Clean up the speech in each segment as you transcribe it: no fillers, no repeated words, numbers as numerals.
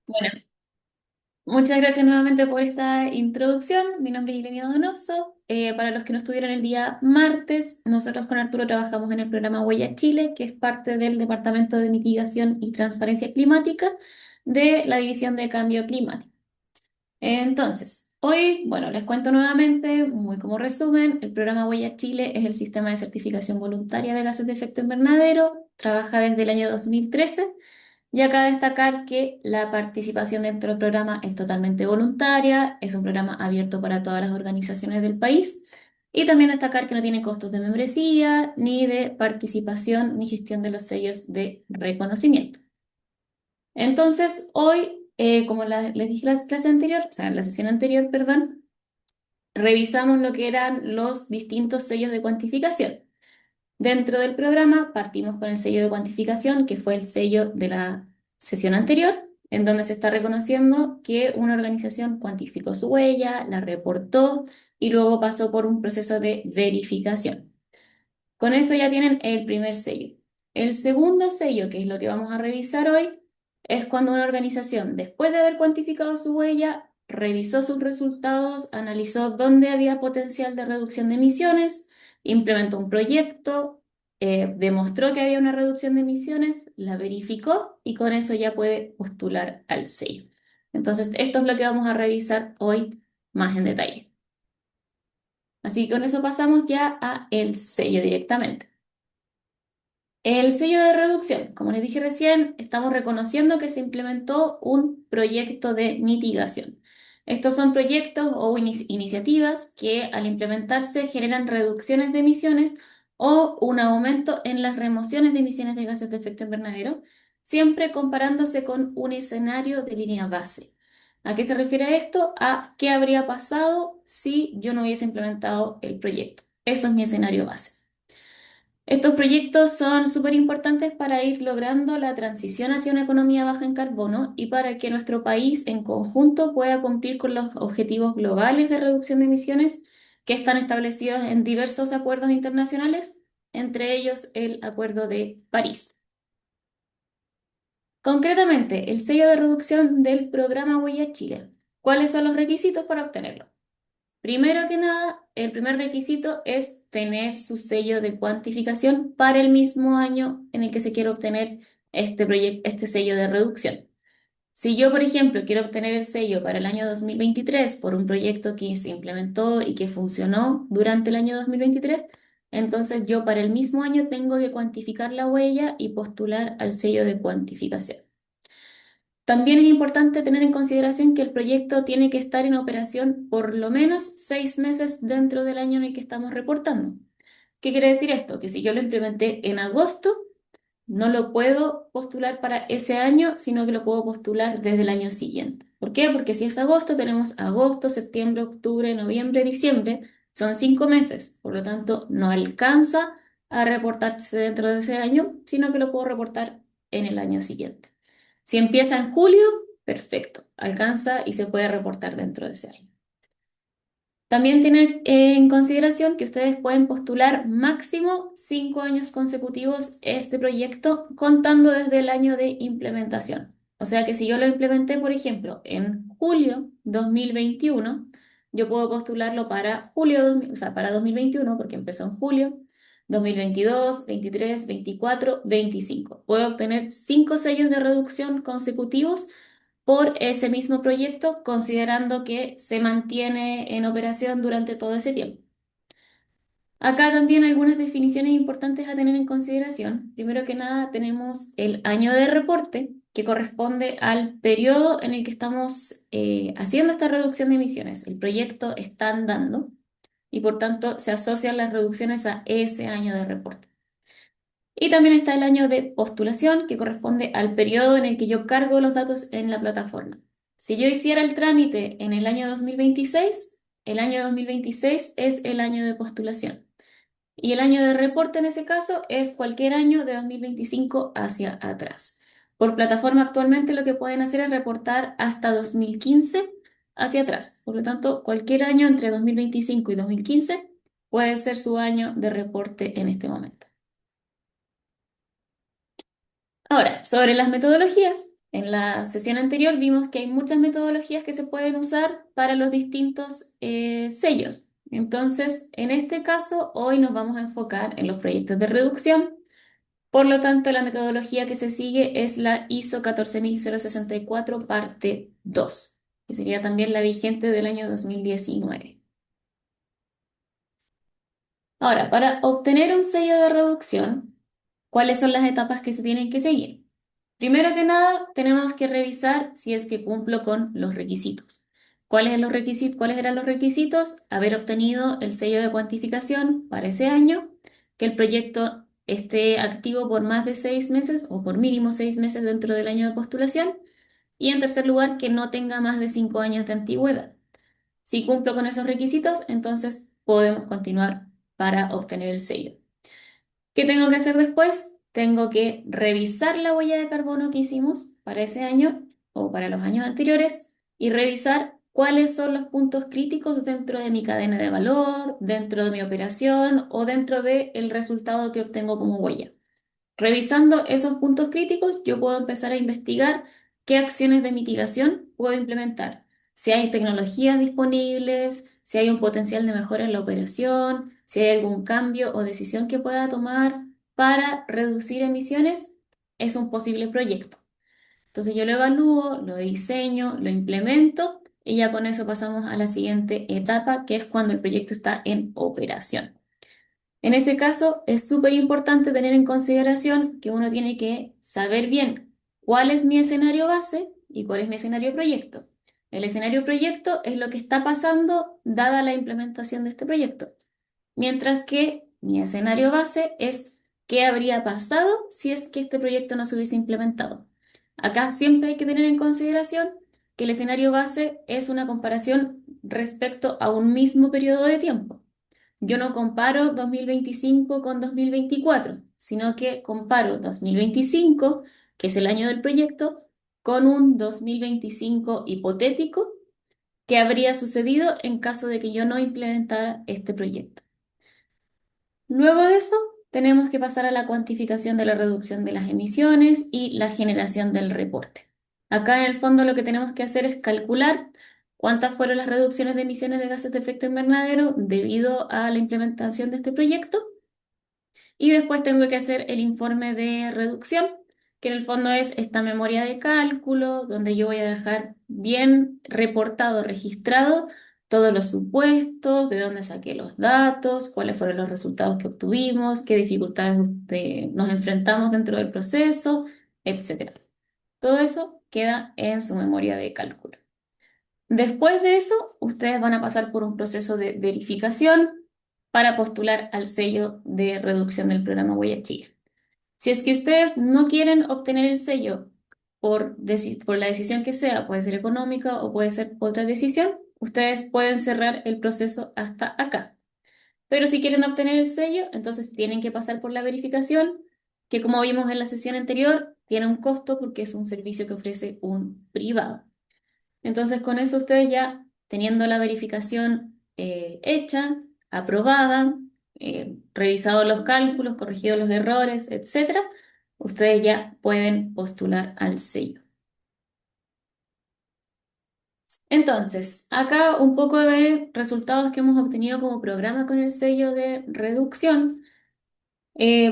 Bueno, muchas gracias nuevamente por esta introducción. Mi nombre es Ilenia Donoso. Para los que no estuvieron el día martes, nosotros con Arturo trabajamos en el programa Huella Chile, que es parte del Departamento de Mitigación y Transparencia Climática de la División de Cambio Climático. Entonces, hoy, bueno, les cuento nuevamente, muy como resumen, el programa Huella Chile es el sistema de certificación voluntaria de gases de efecto invernadero, trabaja desde el año 2013. Y acá destacar que la participación dentro del programa es totalmente voluntaria, es un programa abierto para todas las organizaciones del país y también destacar que no tiene costos de membresía, ni de participación, ni gestión de los sellos de reconocimiento. Entonces, hoy, como les dije en la clase anterior, o sea, en la sesión anterior, perdón, revisamos lo que eran los distintos sellos de cuantificación. Dentro del programa partimos con el sello de cuantificación, que fue el sello de la sesión anterior, en donde se está reconociendo que una organización cuantificó su huella, la reportó y luego pasó por un proceso de verificación. Con eso ya tienen el primer sello. El segundo sello, que es lo que vamos a revisar hoy, es cuando una organización, después de haber cuantificado su huella, revisó sus resultados, analizó dónde había potencial de reducción de emisiones, implementó un proyecto, demostró que había una reducción de emisiones, la verificó y con eso ya puede postular al sello. Entonces, esto es lo que vamos a revisar hoy más en detalle. Así que con eso pasamos ya a el sello directamente. El sello de reducción, como les dije recién, estamos reconociendo que se implementó un proyecto de mitigación. Estos son proyectos o iniciativas que al implementarse generan reducciones de emisiones o un aumento en las remociones de emisiones de gases de efecto invernadero, siempre comparándose con un escenario de línea base. ¿A qué se refiere esto? A qué habría pasado si yo no hubiese implementado el proyecto. Eso es mi escenario base. Estos proyectos son súper importantes para ir logrando la transición hacia una economía baja en carbono y para que nuestro país en conjunto pueda cumplir con los objetivos globales de reducción de emisiones que están establecidos en diversos acuerdos internacionales, entre ellos el Acuerdo de París. Concretamente, el sello de reducción del programa Huella Chile. ¿Cuáles son los requisitos para obtenerlo? Primero que nada, el primer requisito es tener su sello de cuantificación para el mismo año en el que se quiere obtener este sello de reducción. Si yo, por ejemplo, quiero obtener el sello para el año 2023 por un proyecto que se implementó y que funcionó durante el año 2023, entonces yo para el mismo año tengo que cuantificar la huella y postular al sello de cuantificación. También es importante tener en consideración que el proyecto tiene que estar en operación por lo menos 6 meses dentro del año en el que estamos reportando. ¿Qué quiere decir esto? Que si yo lo implementé en agosto, no lo puedo postular para ese año, sino que lo puedo postular desde el año siguiente. ¿Por qué? Porque si es agosto, tenemos agosto, septiembre, octubre, noviembre, diciembre. Son 5 meses. Por lo tanto, no alcanza a reportarse dentro de ese año, sino que lo puedo reportar en el año siguiente. Si empieza en julio, perfecto, alcanza y se puede reportar dentro de ese año. También tener en consideración que ustedes pueden postular máximo 5 años consecutivos este proyecto contando desde el año de implementación. O sea que si yo lo implementé, por ejemplo, en julio 2021, yo puedo postularlo para julio, o sea, para 2021, porque empezó en julio, 2022, 23, 24, 25. Puedo obtener 5 sellos de reducción consecutivos por ese mismo proyecto, considerando que se mantiene en operación durante todo ese tiempo. Acá también algunas definiciones importantes a tener en consideración. Primero que nada, tenemos el año de reporte, que corresponde al periodo en el que estamos haciendo esta reducción de emisiones. El proyecto está andando y por tanto se asocian las reducciones a ese año de reporte. Y también está el año de postulación, que corresponde al periodo en el que yo cargo los datos en la plataforma. Si yo hiciera el trámite en el año 2026, el año 2026 es el año de postulación. Y el año de reporte en ese caso es cualquier año de 2025 hacia atrás. Por plataforma actualmente lo que pueden hacer es reportar hasta 2015 hacia atrás. Por lo tanto, cualquier año entre 2025 y 2015 puede ser su año de reporte en este momento. Ahora, sobre las metodologías, En la sesión anterior vimos que hay muchas metodologías que se pueden usar para los distintos sellos. Entonces, en este caso, hoy nos vamos a enfocar en los proyectos de reducción. Por lo tanto, la metodología que se sigue es la ISO 14064, parte 2, que sería también la vigente del año 2019. Ahora, para obtener un sello de reducción, ¿cuáles son las etapas que se tienen que seguir? Primero que nada, tenemos que revisar si es que cumplo con los requisitos. ¿Cuáles eran los requisitos? Haber obtenido el sello de cuantificación para ese año, que el proyecto esté activo por más de 6 meses o por mínimo 6 meses dentro del año de postulación, y en tercer lugar, que no tenga más de 5 años de antigüedad. Si cumplo con esos requisitos, entonces podemos continuar para obtener el sello. ¿Qué tengo que hacer después? Tengo que revisar la huella de carbono que hicimos para ese año o para los años anteriores y revisar cuáles son los puntos críticos dentro de mi cadena de valor, dentro de mi operación o dentro del resultado que obtengo como huella. Revisando esos puntos críticos, yo puedo empezar a investigar qué acciones de mitigación puedo implementar. Si hay tecnologías disponibles, si hay un potencial de mejora en la operación, si hay algún cambio o decisión que pueda tomar para reducir emisiones, es un posible proyecto. Entonces yo lo evalúo, lo diseño, lo implemento y ya con eso pasamos a la siguiente etapa, que es cuando el proyecto está en operación. En ese caso, es súper importante tener en consideración que uno tiene que saber bien cuál es mi escenario base y cuál es mi escenario proyecto. El escenario proyecto es lo que está pasando dada la implementación de este proyecto, mientras que mi escenario base es qué habría pasado si es que este proyecto no se hubiese implementado. Acá siempre hay que tener en consideración que el escenario base es una comparación respecto a un mismo periodo de tiempo. Yo no comparo 2025 con 2024, sino que comparo 2025, que es el año del proyecto, con un 2025 hipotético que habría sucedido en caso de que yo no implementara este proyecto. Luego de eso, tenemos que pasar a la cuantificación de la reducción de las emisiones y la generación del reporte. Acá en el fondo lo que tenemos que hacer es calcular cuántas fueron las reducciones de emisiones de gases de efecto invernadero debido a la implementación de este proyecto. Y después tengo que hacer el informe de reducción, que en el fondo es esta memoria de cálculo, donde yo voy a dejar bien reportado, registrado todos los supuestos, de dónde saqué los datos, cuáles fueron los resultados que obtuvimos, qué dificultades nos enfrentamos dentro del proceso, etcétera. Todo eso queda en su memoria de cálculo. Después de eso, ustedes van a pasar por un proceso de verificación para postular al sello de reducción del programa Huella Chile. Si es que ustedes no quieren obtener el sello por la decisión que sea, puede ser económica o puede ser otra decisión, ustedes pueden cerrar el proceso hasta acá. Pero si quieren obtener el sello, entonces tienen que pasar por la verificación, que como vimos en la sesión anterior, tiene un costo porque es un servicio que ofrece un privado. Entonces, con eso ustedes ya teniendo la verificación hecha, aprobada, revisado los cálculos, corregido los errores, etcétera, ustedes ya pueden postular al sello. Entonces, acá un poco de resultados que hemos obtenido como programa con el sello de reducción.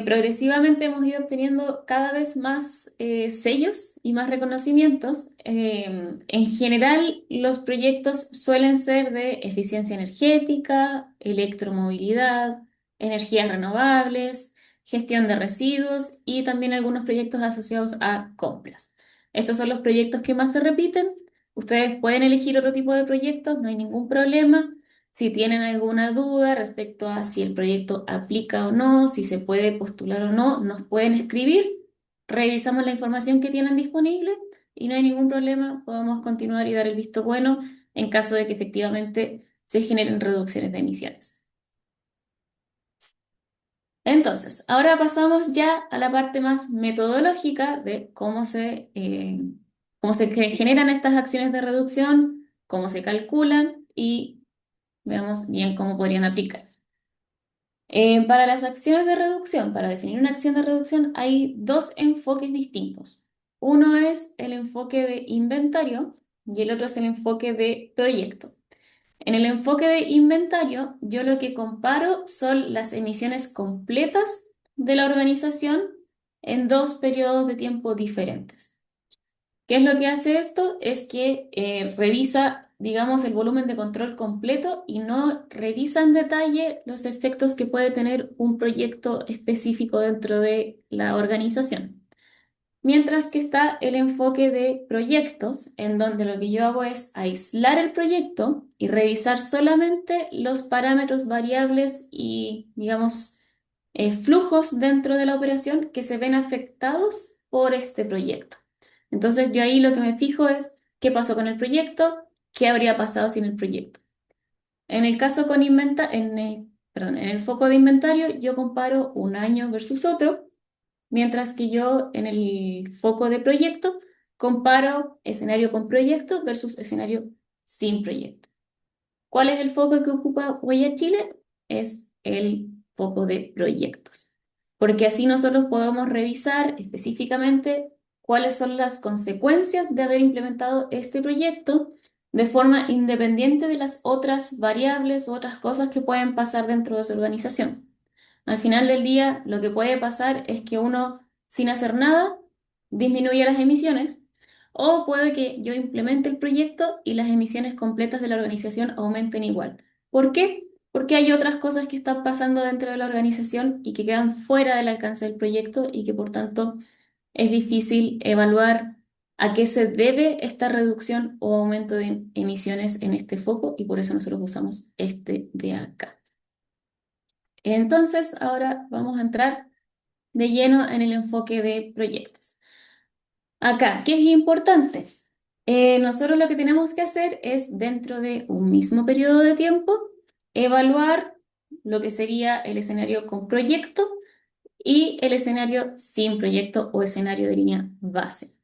Progresivamente hemos ido obteniendo cada vez más sellos y más reconocimientos. En general, los proyectos suelen ser de eficiencia energética, electromovilidad, energías renovables, gestión de residuos y también algunos proyectos asociados a compras. Estos son los proyectos que más se repiten. Ustedes pueden elegir otro tipo de proyectos, no hay ningún problema. Si tienen alguna duda respecto a si el proyecto aplica o no, si se puede postular o no, nos pueden escribir, revisamos la información que tienen disponible y no hay ningún problema, podemos continuar y dar el visto bueno en caso de que efectivamente se generen reducciones de emisiones. Entonces, ahora pasamos ya a la parte más metodológica de cómo se generan estas acciones de reducción, cómo se calculan y veamos bien cómo podrían aplicar. Para las acciones de reducción, para definir una acción de reducción, hay dos enfoques distintos. Uno es el enfoque de inventario y el otro es el enfoque de proyecto. En el enfoque de inventario, yo lo que comparo son las emisiones completas de la organización en dos periodos de tiempo diferentes. ¿Qué es lo que hace esto? Es que revisa, digamos, el volumen de control completo y no revisa en detalle los efectos que puede tener un proyecto específico dentro de la organización. Mientras que está el enfoque de proyectos, en donde lo que yo hago es aislar el proyecto y revisar solamente los parámetros variables y, digamos, flujos dentro de la operación que se ven afectados por este proyecto. Entonces yo ahí lo que me fijo es qué pasó con el proyecto, qué habría pasado sin el proyecto. En el caso con perdón, en el foco de inventario, yo comparo un año versus otro. Mientras que yo en el foco de proyecto comparo escenario con proyecto versus escenario sin proyecto. ¿Cuál es el foco que ocupa Huella Chile? Es el foco de proyectos. Porque así nosotros podemos revisar específicamente cuáles son las consecuencias de haber implementado este proyecto de forma independiente de las otras variables o otras cosas que pueden pasar dentro de esa organización. Al final del día, lo que puede pasar es que uno, sin hacer nada, disminuya las emisiones, o puede que yo implemente el proyecto y las emisiones completas de la organización aumenten igual. ¿Por qué? Porque hay otras cosas que están pasando dentro de la organización y que quedan fuera del alcance del proyecto y que por tanto es difícil evaluar a qué se debe esta reducción o aumento de emisiones en este foco y por eso nosotros usamos este de acá. Entonces, ahora vamos a entrar de lleno en el enfoque de proyectos. Acá, ¿qué es importante? Nosotros lo que tenemos que hacer es, dentro de un mismo periodo de tiempo, evaluar lo que sería el escenario con proyecto y el escenario sin proyecto o escenario de línea base.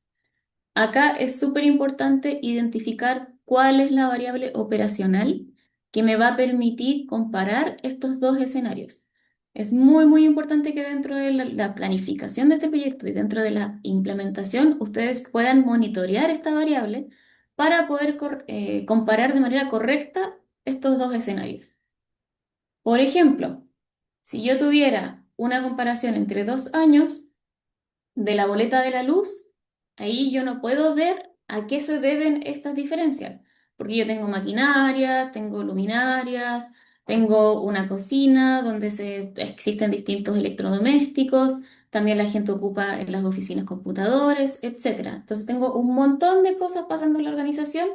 Acá es súper importante identificar cuál es la variable operacional que me va a permitir comparar estos dos escenarios. Es muy, muy importante que dentro de la planificación de este proyecto y dentro de la implementación ustedes puedan monitorear esta variable para poder comparar de manera correcta estos dos escenarios. Por ejemplo, si yo tuviera una comparación entre 2 años, de la boleta de la luz, ahí yo no puedo ver a qué se deben estas diferencias, porque yo tengo maquinaria, tengo luminarias, tengo una cocina donde existen distintos electrodomésticos, también la gente ocupa en las oficinas computadores, etcétera. Entonces tengo un montón de cosas pasando en la organización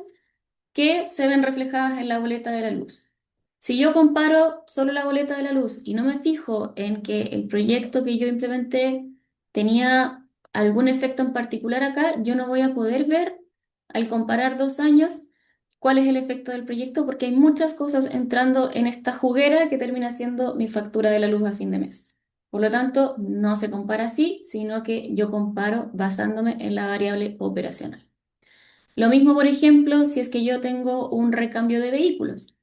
que se ven reflejadas en la boleta de la luz. Si yo comparo solo la boleta de la luz y no me fijo en que el proyecto que yo implementé tenía algún efecto en particular acá, yo no voy a poder ver al comparar 2 años cuál es el efecto del proyecto porque hay muchas cosas entrando en esta juguera que termina siendo mi factura de la luz a fin de mes. Por lo tanto, no se compara así, sino que yo comparo basándome en la variable operacional. Lo mismo, por ejemplo, si es que yo tengo un recambio de vehículos.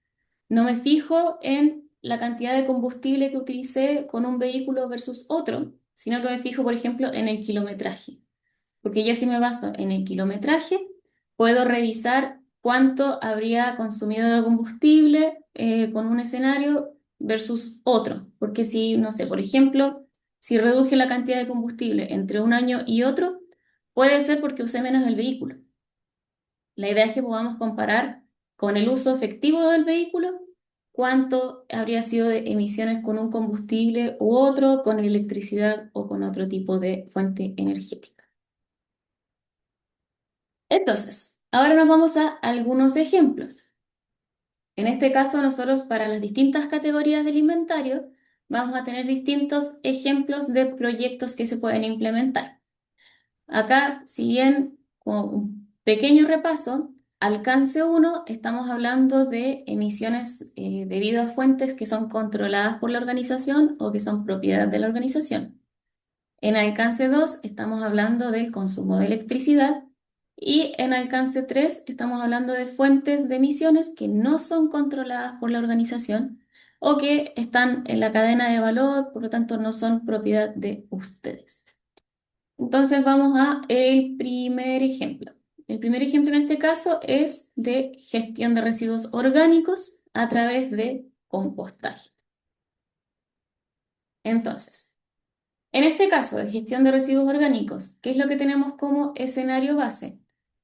No me fijo en la cantidad de combustible que utilicé con un vehículo versus otro, sino que me fijo, por ejemplo, en el kilometraje. Porque yo si me baso en el kilometraje, puedo revisar cuánto habría consumido de combustible con un escenario versus otro. Porque si, no sé, por ejemplo, si reduje la cantidad de combustible entre un año y otro, puede ser porque usé menos el vehículo. La idea es que podamos comparar con el uso efectivo del vehículo cuánto habría sido de emisiones con un combustible u otro, con electricidad o con otro tipo de fuente energética. Entonces, ahora nos vamos a algunos ejemplos. En este caso, nosotros para las distintas categorías del inventario vamos a tener distintos ejemplos de proyectos que se pueden implementar. Acá, si bien con un pequeño repaso, alcance 1, estamos hablando de emisiones debido a fuentes que son controladas por la organización o que son propiedad de la organización. En alcance 2 estamos hablando del consumo de electricidad y en alcance 3 estamos hablando de fuentes de emisiones que no son controladas por la organización o que están en la cadena de valor, por lo tanto no son propiedad de ustedes. Entonces vamos a el primer ejemplo. El primer ejemplo en este caso es de gestión de residuos orgánicos a través de compostaje. Entonces, en este caso de gestión de residuos orgánicos, ¿qué es lo que tenemos como escenario base?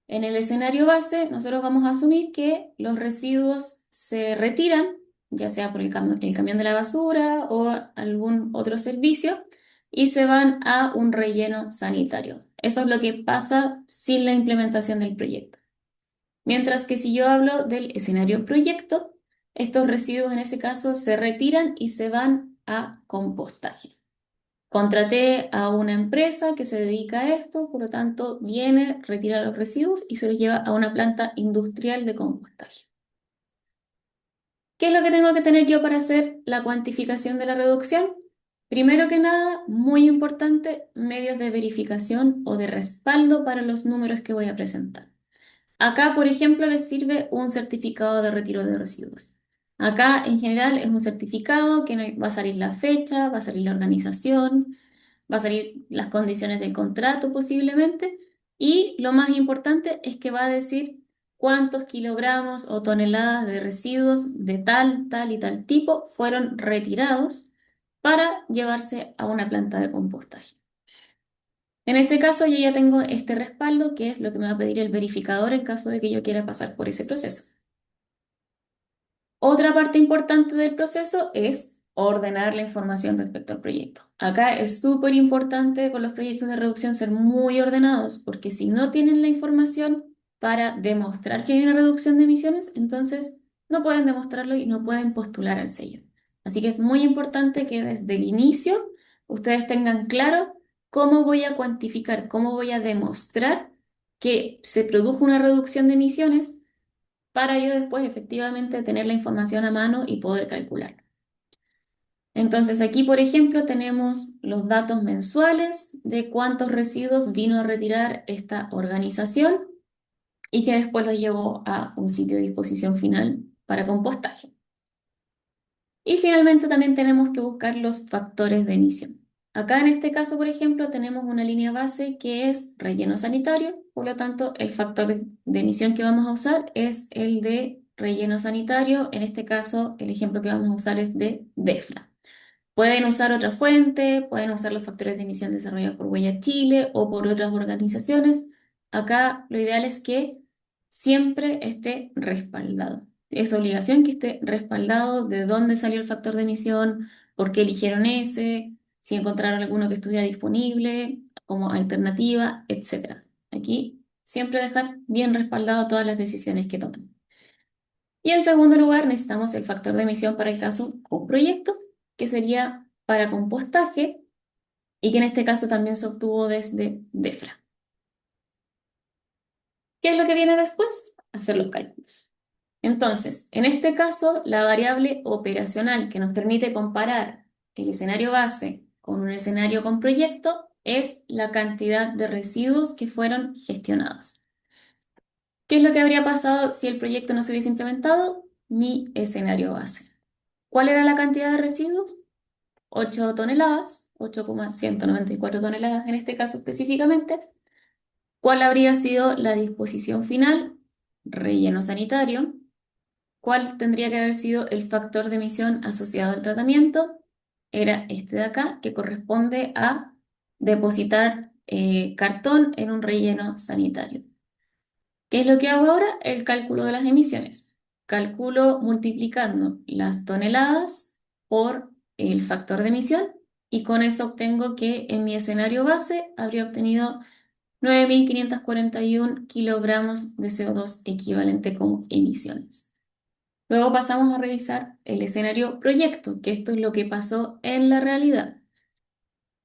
En el escenario base, nosotros vamos a asumir que los residuos se retiran, ya sea por el camión de la basura o algún otro servicio, y se van a un relleno sanitario. Eso es lo que pasa sin la implementación del proyecto. Mientras que si yo hablo del escenario proyecto, estos residuos en ese caso se retiran y se van a compostaje. Contraté a una empresa que se dedica a esto, por lo tanto, viene, retira los residuos y se los lleva a una planta industrial de compostaje. ¿Qué es lo que tengo que tener yo para hacer la cuantificación de la reducción? Primero que nada, muy importante, medios de verificación o de respaldo para los números que voy a presentar. Acá, por ejemplo, les sirve un certificado de retiro de residuos. Acá, en general, es un certificado que va a salir la fecha, va a salir la organización, va a salir las condiciones del contrato posiblemente, y lo más importante es que va a decir cuántos kilogramos o toneladas de residuos de tal, tal y tal tipo fueron retirados para llevarse a una planta de compostaje. En ese caso, yo ya tengo este respaldo, que es lo que me va a pedir el verificador en caso de que yo quiera pasar por ese proceso. Otra parte importante del proceso es ordenar la información respecto al proyecto. Acá es súper importante con los proyectos de reducción ser muy ordenados, porque si no tienen la información para demostrar que hay una reducción de emisiones, entonces no pueden demostrarlo y no pueden postular al sello. Así que es muy importante que desde el inicio ustedes tengan claro cómo voy a cuantificar, cómo voy a demostrar que se produjo una reducción de emisiones para yo después efectivamente tener la información a mano y poder calcular. Entonces aquí, por ejemplo, tenemos los datos mensuales de cuántos residuos vino a retirar esta organización y que después los llevó a un sitio de disposición final para compostaje. Y finalmente también tenemos que buscar los factores de emisión. Acá en este caso, por ejemplo, tenemos una línea base que es relleno sanitario, por lo tanto, el factor de emisión que vamos a usar es el de relleno sanitario. En este caso, el ejemplo que vamos a usar es de DEFRA. Pueden usar otra fuente, pueden usar los factores de emisión desarrollados por Huella Chile o por otras organizaciones. Acá lo ideal es que siempre esté respaldado. Es obligación que esté respaldado de dónde salió el factor de emisión, por qué eligieron ese, si encontraron alguno que estuviera disponible como alternativa, etcétera. Aquí siempre dejar bien respaldado todas las decisiones que tomen. Y en segundo lugar, necesitamos el factor de emisión para el caso con proyecto, que sería para compostaje y que en este caso también se obtuvo desde DEFRA. ¿Qué es lo que viene después? Hacer los cálculos. Entonces, en este caso, la variable operacional que nos permite comparar el escenario base con un escenario con proyecto es la cantidad de residuos que fueron gestionados. ¿Qué es lo que habría pasado si el proyecto no se hubiese implementado? Mi escenario base. ¿Cuál era la cantidad de residuos? 8 toneladas, 8,194 toneladas en este caso específicamente. ¿Cuál habría sido la disposición final? Relleno sanitario. ¿Cuál tendría que haber sido el factor de emisión asociado al tratamiento? Era este de acá, que corresponde a depositar cartón en un relleno sanitario. ¿Qué es lo que hago ahora? El cálculo de las emisiones. Calculo multiplicando las toneladas por el factor de emisión y con eso obtengo que en mi escenario base habría obtenido 9.541 kilogramos de CO2 equivalente como emisiones. Luego pasamos a revisar el escenario proyecto, que esto es lo que pasó en la realidad.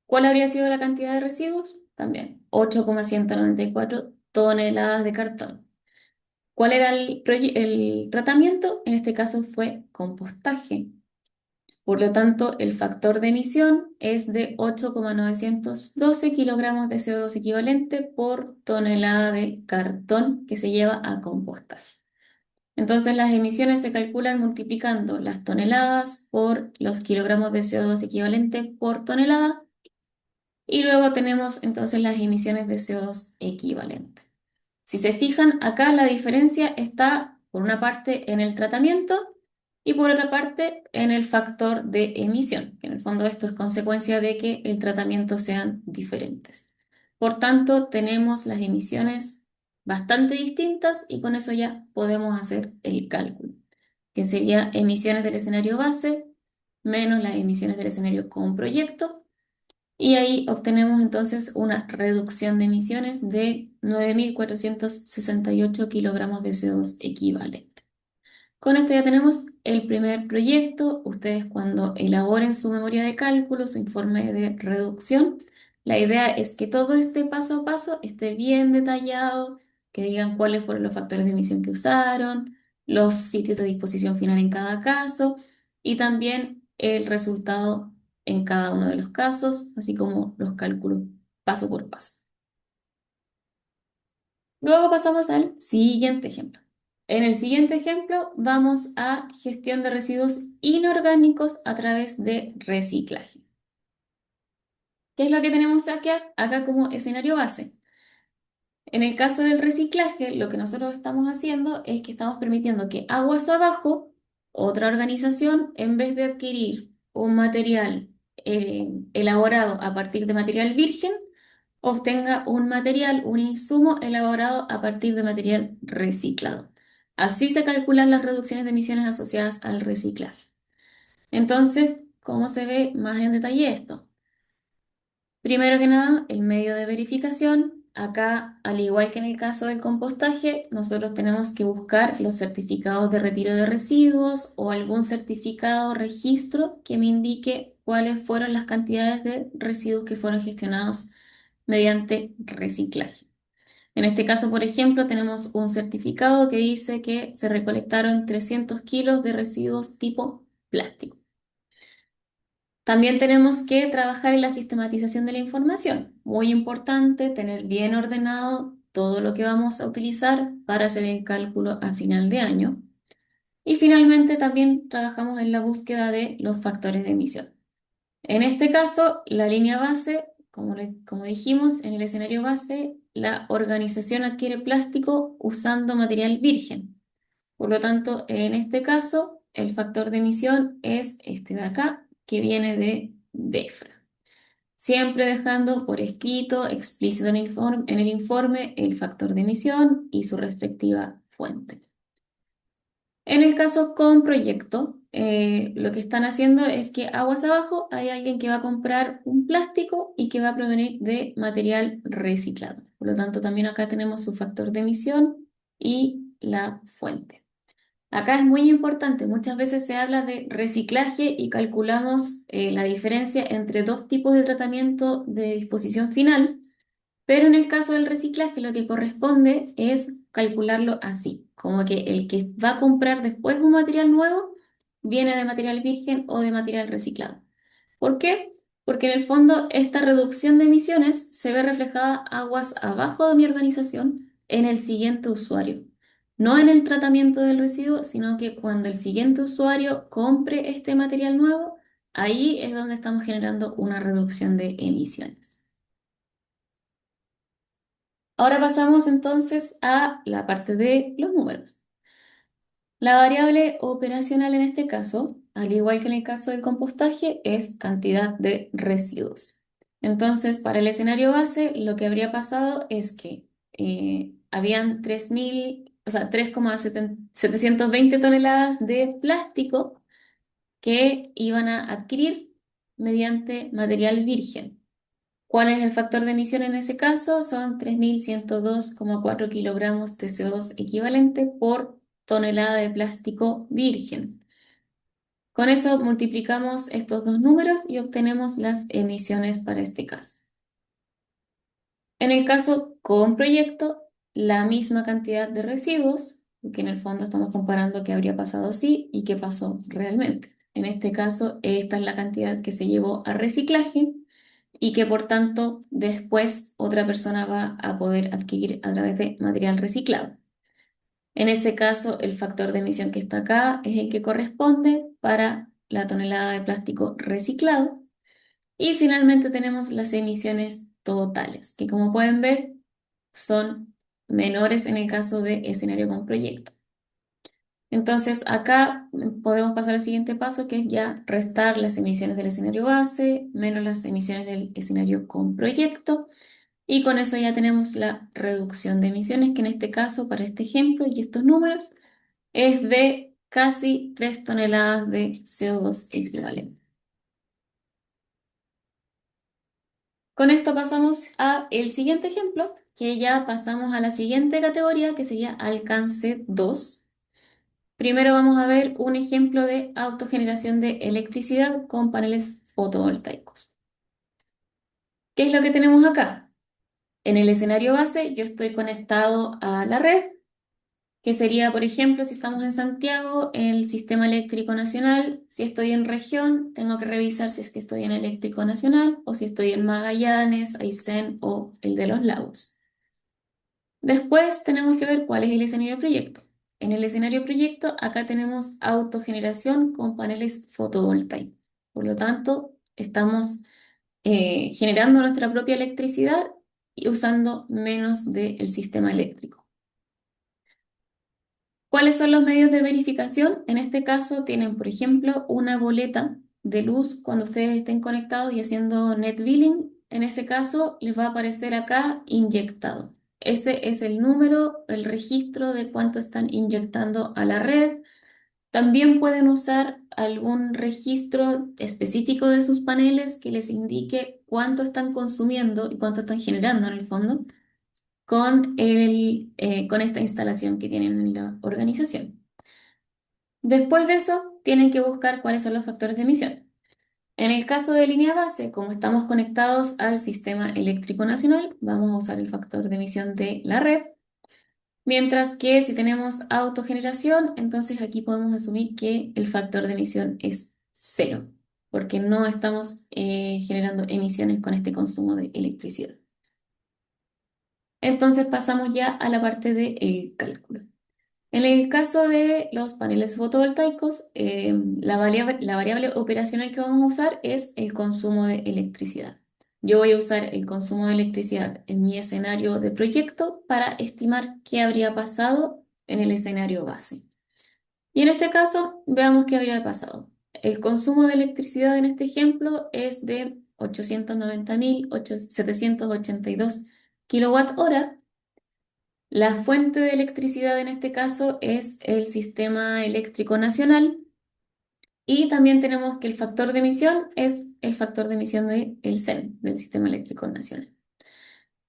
¿Cuál habría sido la cantidad de residuos? También 8,194 toneladas de cartón. ¿Cuál era el tratamiento? En este caso fue compostaje. Por lo tanto, el factor de emisión es de 8,912 kilogramos de CO2 equivalente por tonelada de cartón que se lleva a compostaje. Entonces, las emisiones se calculan multiplicando las toneladas por los kilogramos de CO2 equivalente por tonelada Y luego tenemos entonces las emisiones de CO2 equivalentes. Si se fijan, acá la diferencia está por una parte en el tratamiento y por otra parte en el factor de emisión, que en el fondo esto es consecuencia de que el tratamiento sean diferentes. Por tanto, tenemos las emisiones bastante distintas y con eso ya podemos hacer el cálculo, que sería emisiones del escenario base menos las emisiones del escenario con proyecto y ahí obtenemos entonces una reducción de emisiones de 9.468 kilogramos de CO2 equivalente. Con esto ya tenemos el primer proyecto. Ustedes cuando elaboren su memoria de cálculo, su informe de reducción, la idea es que todo este paso a paso esté bien detallado, que digan cuáles fueron los factores de emisión que usaron, los sitios de disposición final en cada caso y también el resultado en cada uno de los casos, así como los cálculos paso por paso. Luego pasamos al siguiente ejemplo. En el siguiente ejemplo vamos a gestión de residuos inorgánicos a través de reciclaje. ¿Qué es lo que tenemos acá como escenario base? En el caso del reciclaje, lo que nosotros estamos haciendo es que estamos permitiendo que aguas abajo, otra organización, en vez de adquirir un material elaborado a partir de material virgen, obtenga un material, un insumo elaborado a partir de material reciclado. Así se calculan las reducciones de emisiones asociadas al reciclaje. Entonces, ¿cómo se ve más en detalle esto? Primero que nada, el medio de verificación. Acá, al igual que en el caso del compostaje, nosotros tenemos que buscar los certificados de retiro de residuos o algún certificado o registro que me indique cuáles fueron las cantidades de residuos que fueron gestionados mediante reciclaje. En este caso, por ejemplo, tenemos un certificado que dice que se recolectaron 300 kilos de residuos tipo plástico. También tenemos que trabajar en la sistematización de la información. Muy importante tener bien ordenado todo lo que vamos a utilizar para hacer el cálculo a final de año. Y finalmente también trabajamos en la búsqueda de los factores de emisión. En este caso, la línea base, como dijimos, en el escenario base, la organización adquiere plástico usando material virgen. Por lo tanto, en este caso, el factor de emisión es este de acá, que viene de DEFRA. Siempre dejando por escrito, explícito en el informe, el factor de emisión y su respectiva fuente. En el caso con proyecto, lo que están haciendo es que aguas abajo hay alguien que va a comprar un plástico y que va a provenir de material reciclado. Por lo tanto, también acá tenemos su factor de emisión y la fuente. Acá es muy importante, muchas veces se habla de reciclaje y calculamos la diferencia entre dos tipos de tratamiento de disposición final, pero en el caso del reciclaje lo que corresponde es calcularlo así, como que el que va a comprar después un material nuevo viene de material virgen o de material reciclado. ¿Por qué? Porque en el fondo esta reducción de emisiones se ve reflejada aguas abajo de mi organización en el siguiente usuario. No en el tratamiento del residuo, sino que cuando el siguiente usuario compre este material nuevo, ahí es donde estamos generando una reducción de emisiones. Ahora pasamos entonces a la parte de los números. La variable operacional en este caso, al igual que en el caso del compostaje, es cantidad de residuos. Entonces, para el escenario base, lo que habría pasado es que habían 3.000, o sea, 3,720 toneladas de plástico que iban a adquirir mediante material virgen. ¿Cuál es el factor de emisión en ese caso? Son 3.102,4 kilogramos de CO2 equivalente por tonelada de plástico virgen. Con eso multiplicamos estos dos números y obtenemos las emisiones para este caso. En el caso con proyecto, la misma cantidad de residuos, porque en el fondo estamos comparando qué habría pasado sí y qué pasó realmente. En este caso, esta es la cantidad que se llevó a reciclaje y que por tanto después otra persona va a poder adquirir a través de material reciclado. En ese caso, el factor de emisión que está acá es el que corresponde para la tonelada de plástico reciclado Y finalmente tenemos las emisiones totales, que como pueden ver son menores en el caso de escenario con proyecto. Entonces acá podemos pasar al siguiente paso, que es ya restar las emisiones del escenario base menos las emisiones del escenario con proyecto. Y con eso ya tenemos la reducción de emisiones, que en este caso, para este ejemplo y estos números, es de casi 3 toneladas de CO2 equivalente. Con esto pasamos a el siguiente ejemplo, que ya pasamos a la siguiente categoría, que sería alcance 2. Primero vamos a ver un ejemplo de autogeneración de electricidad con paneles fotovoltaicos. ¿Qué es lo que tenemos acá? En el escenario base yo estoy conectado a la red, que sería, por ejemplo, si estamos en Santiago, el Sistema Eléctrico Nacional. Si estoy en región, tengo que revisar si es que estoy en Eléctrico Nacional o si estoy en Magallanes, Aysén o el de los Lagos. Después tenemos que ver cuál es el escenario proyecto. En el escenario proyecto, acá tenemos autogeneración con paneles fotovoltaicos. Por lo tanto, estamos generando nuestra propia electricidad y usando menos del sistema eléctrico. ¿Cuáles son los medios de verificación? En este caso tienen, por ejemplo, una boleta de luz cuando ustedes estén conectados y haciendo net billing. En ese caso les va a aparecer acá inyectado. Ese es el número, el registro de cuánto están inyectando a la red. También pueden usar algún registro específico de sus paneles que les indique cuánto están consumiendo y cuánto están generando en el fondo con esta instalación que tienen en la organización. Después de eso, tienen que buscar cuáles son los factores de emisión. En el caso de línea base, como estamos conectados al sistema eléctrico nacional, vamos a usar el factor de emisión de la red. Mientras que si tenemos autogeneración, entonces aquí podemos asumir que el factor de emisión es cero, porque no estamos generando emisiones con este consumo de electricidad. Entonces pasamos ya a la parte del cálculo. En el caso de los paneles fotovoltaicos, la variable operacional que vamos a usar es el consumo de electricidad. Yo voy a usar el consumo de electricidad en mi escenario de proyecto para estimar qué habría pasado en el escenario base. Y en este caso, veamos qué habría pasado. El consumo de electricidad en este ejemplo es de 890.782 kilowatt hora. La fuente de electricidad en este caso es el Sistema Eléctrico Nacional y también tenemos que el factor de emisión es el factor de emisión del CEN, del Sistema Eléctrico Nacional.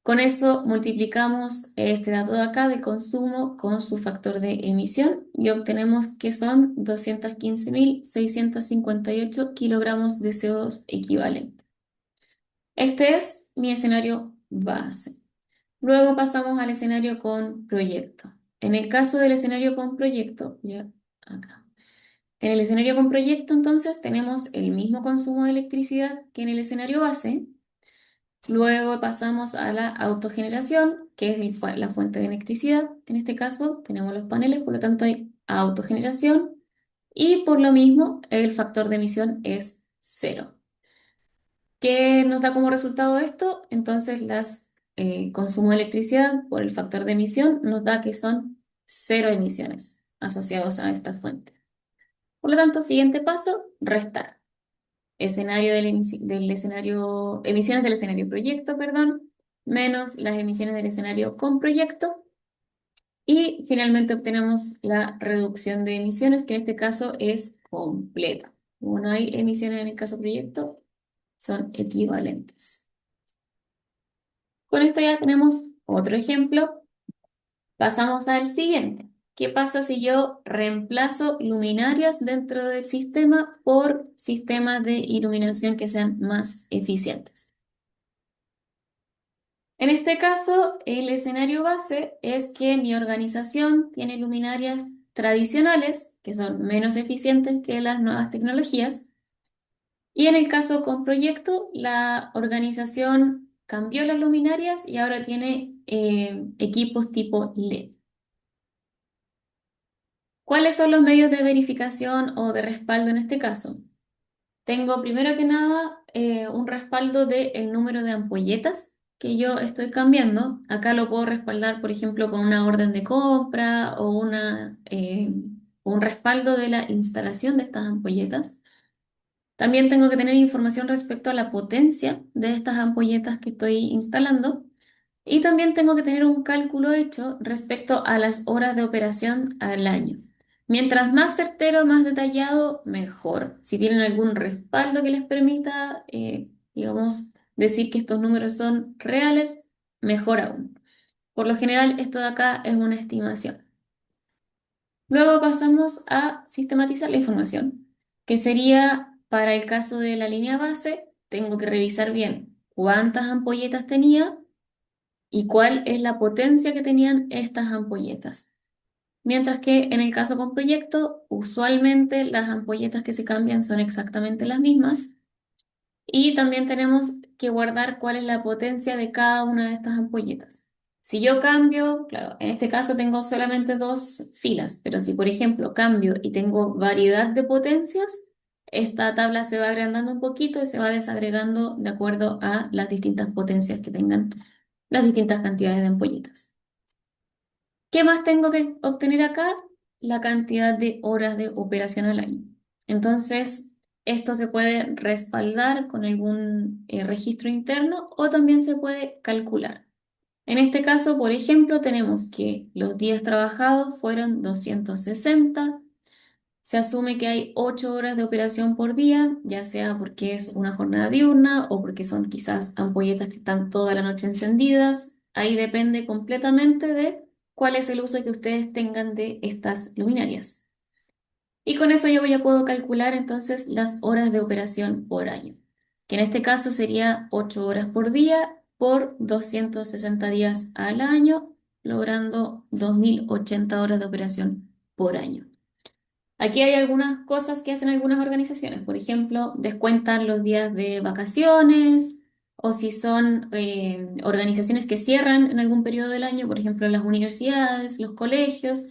Con eso multiplicamos este dato de acá de consumo con su factor de emisión y obtenemos que son 215.658 kilogramos de CO2 equivalente. Este es mi escenario base. Luego pasamos al escenario con proyecto. En el caso del escenario con proyecto, ya acá. En el escenario con proyecto, entonces, tenemos el mismo consumo de electricidad que en el escenario base. Luego pasamos a la autogeneración, que es la fuente de electricidad. En este caso, tenemos los paneles, por lo tanto, hay autogeneración. Y por lo mismo, el factor de emisión es cero. ¿Qué nos da como resultado esto? Entonces, consumo de electricidad por el factor de emisión nos da que son cero emisiones asociados a esta fuente. Por lo tanto, siguiente paso, restar. Emisiones del escenario proyecto, perdón, menos las emisiones del escenario con proyecto. Y finalmente obtenemos la reducción de emisiones, que en este caso es completa. Como no hay emisiones en el caso proyecto, son equivalentes. Con esto ya tenemos otro ejemplo. Pasamos al siguiente. ¿Qué pasa si yo reemplazo luminarias dentro del sistema por sistemas de iluminación que sean más eficientes? En este caso, el escenario base es que mi organización tiene luminarias tradicionales que son menos eficientes que las nuevas tecnologías. Y en el caso con proyecto, la organización cambió las luminarias y ahora tiene equipos tipo LED. ¿Cuáles son los medios de verificación o de respaldo en este caso? Tengo primero que nada un respaldo del número de ampolletas que yo estoy cambiando. Acá lo puedo respaldar, por ejemplo, con una orden de compra o un respaldo de la instalación de estas ampolletas. También tengo que tener información respecto a la potencia de estas ampolletas que estoy instalando. Y también tengo que tener un cálculo hecho respecto a las horas de operación al año. Mientras más certero, más detallado, mejor. Si tienen algún respaldo que les permita, digamos, decir que estos números son reales, mejor aún. Por lo general, esto de acá es una estimación. Luego pasamos a sistematizar la información, que sería para el caso de la línea base, tengo que revisar bien cuántas ampolletas tenía y cuál es la potencia que tenían estas ampolletas. Mientras que en el caso con proyecto, usualmente las ampolletas que se cambian son exactamente las mismas y también tenemos que guardar cuál es la potencia de cada una de estas ampolletas. Si yo cambio, claro, en este caso tengo solamente dos filas, pero si por ejemplo cambio y tengo variedad de potencias, esta tabla se va agrandando un poquito y se va desagregando de acuerdo a las distintas potencias que tengan las distintas cantidades de ampolletas. ¿Qué más tengo que obtener acá? La cantidad de horas de operación al año. Entonces, esto se puede respaldar con algún registro interno o también se puede calcular. En este caso, por ejemplo, tenemos que los días trabajados fueron 260. Se asume que hay 8 horas de operación por día, ya sea porque es una jornada diurna o porque son quizás ampolletas que están toda la noche encendidas. Ahí depende completamente de cuál es el uso que ustedes tengan de estas luminarias. Y con eso yo ya puedo calcular entonces las horas de operación por año, que en este caso sería 8 horas por día por 260 días al año, logrando 2080 horas de operación por año. Aquí hay algunas cosas que hacen algunas organizaciones. Por ejemplo, descuentan los días de vacaciones o si son organizaciones que cierran en algún periodo del año, por ejemplo, las universidades, los colegios.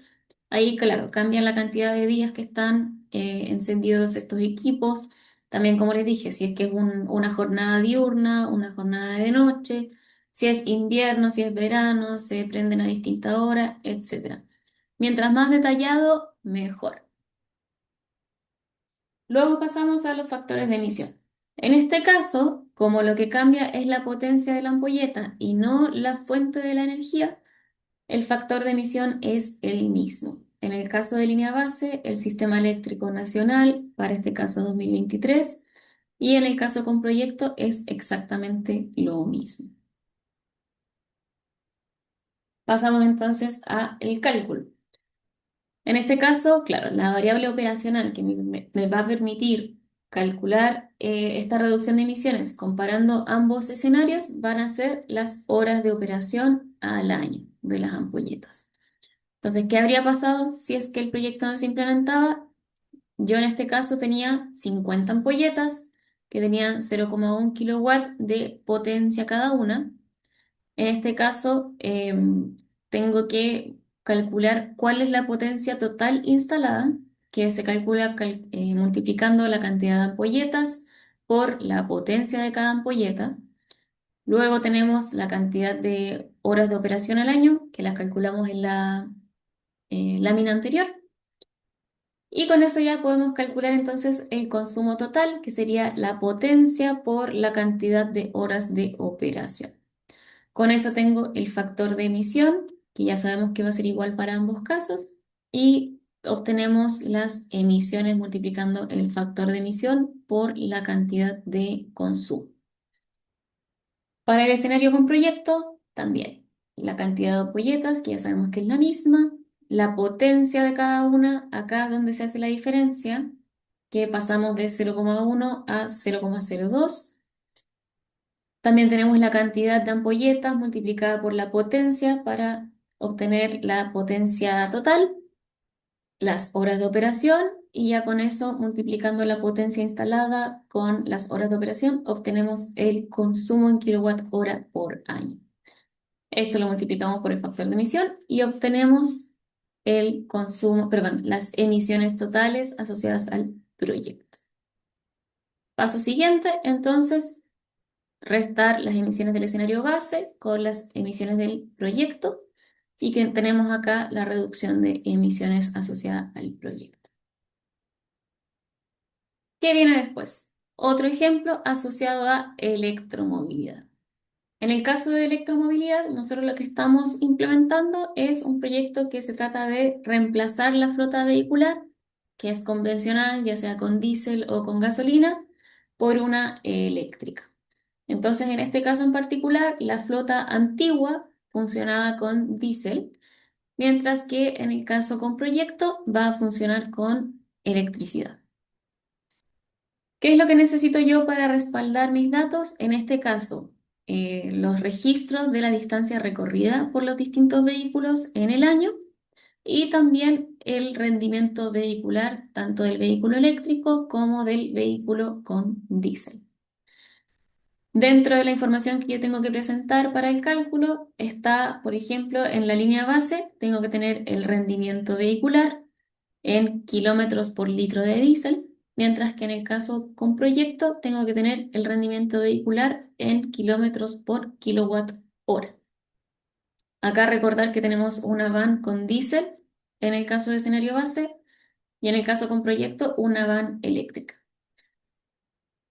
Ahí, claro, cambian la cantidad de días que están encendidos estos equipos. También, como les dije, si es que es una jornada diurna, una jornada de noche, si es invierno, si es verano, se prenden a distinta hora, etcétera. Mientras más detallado, mejor. Luego pasamos a los factores de emisión. En este caso, como lo que cambia es la potencia de la ampolleta y no la fuente de la energía, el factor de emisión es el mismo. En el caso de línea base, el Sistema Eléctrico Nacional, para este caso 2023, y en el caso con proyecto es exactamente lo mismo. Pasamos entonces a el cálculo. En este caso, claro, la variable operacional que me va a permitir calcular esta reducción de emisiones comparando ambos escenarios van a ser las horas de operación al año de las ampolletas. Entonces, ¿qué habría pasado si es que el proyecto no se implementaba? Yo en este caso tenía 50 ampolletas que tenían 0,1 kilowatt de potencia cada una. En este caso, tengo que calcular cuál es la potencia total instalada, que se calcula multiplicando la cantidad de ampolletas por la potencia de cada ampolleta. Luego tenemos la cantidad de horas de operación al año, que las calculamos en la lámina anterior. Y con eso ya podemos calcular entonces el consumo total, que sería la potencia por la cantidad de horas de operación. Con eso tengo el factor de emisión, que ya sabemos que va a ser igual para ambos casos, y obtenemos las emisiones multiplicando el factor de emisión por la cantidad de consumo. Para el escenario con proyecto, también la cantidad de ampolletas, que ya sabemos que es la misma, la potencia de cada una, acá es donde se hace la diferencia, que pasamos de 0,1 a 0,02. También tenemos la cantidad de ampolletas multiplicada por la potencia para obtener la potencia total, las horas de operación y ya con eso, multiplicando la potencia instalada con las horas de operación, obtenemos el consumo en kilowatt hora por año. Esto lo multiplicamos por el factor de emisión y obtenemos el consumo, perdón, las emisiones totales asociadas al proyecto. Paso siguiente, entonces, restar las emisiones del escenario base con las emisiones del proyecto y que tenemos acá la reducción de emisiones asociada al proyecto. ¿Qué viene después? Otro ejemplo asociado a electromovilidad. En el caso de electromovilidad, nosotros lo que estamos implementando es un proyecto que se trata de reemplazar la flota vehicular, que es convencional, ya sea con diésel o con gasolina, por una eléctrica. Entonces, en este caso en particular, la flota antigua funcionaba con diésel, mientras que en el caso con proyecto va a funcionar con electricidad. ¿Qué es lo que necesito yo para respaldar mis datos? En este caso, los registros de la distancia recorrida por los distintos vehículos en el año y también el rendimiento vehicular, tanto del vehículo eléctrico como del vehículo con diésel. Dentro de la información que yo tengo que presentar para el cálculo está, por ejemplo, en la línea base, tengo que tener el rendimiento vehicular en kilómetros por litro de diésel, mientras que en el caso con proyecto tengo que tener el rendimiento vehicular en kilómetros por kilowatt hora. Acá recordar que tenemos una van con diésel en el caso de escenario base y en el caso con proyecto una van eléctrica.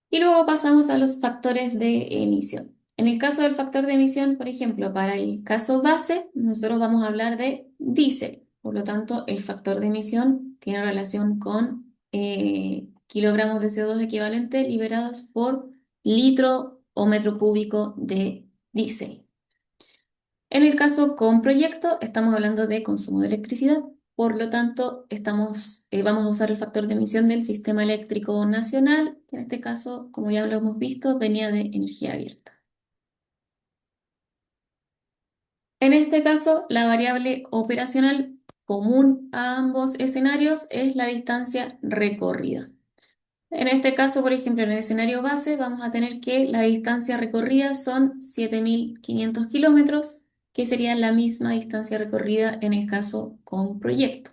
Y luego pasamos a los factores de emisión. En el caso del factor de emisión, por ejemplo, para el caso base, nosotros vamos a hablar de diésel. Por lo tanto, el factor de emisión tiene relación con kilogramos de CO2 equivalente liberados por litro o metro cúbico de diésel. En el caso con proyecto, estamos hablando de consumo de electricidad. Por lo tanto, vamos a usar el factor de emisión del sistema eléctrico nacional, que en este caso, como ya lo hemos visto, venía de energía abierta. En este caso, la variable operacional común a ambos escenarios es la distancia recorrida. En este caso, por ejemplo, en el escenario base, vamos a tener que la distancia recorrida son 7.500 kilómetros, que sería la misma distancia recorrida en el caso con proyecto.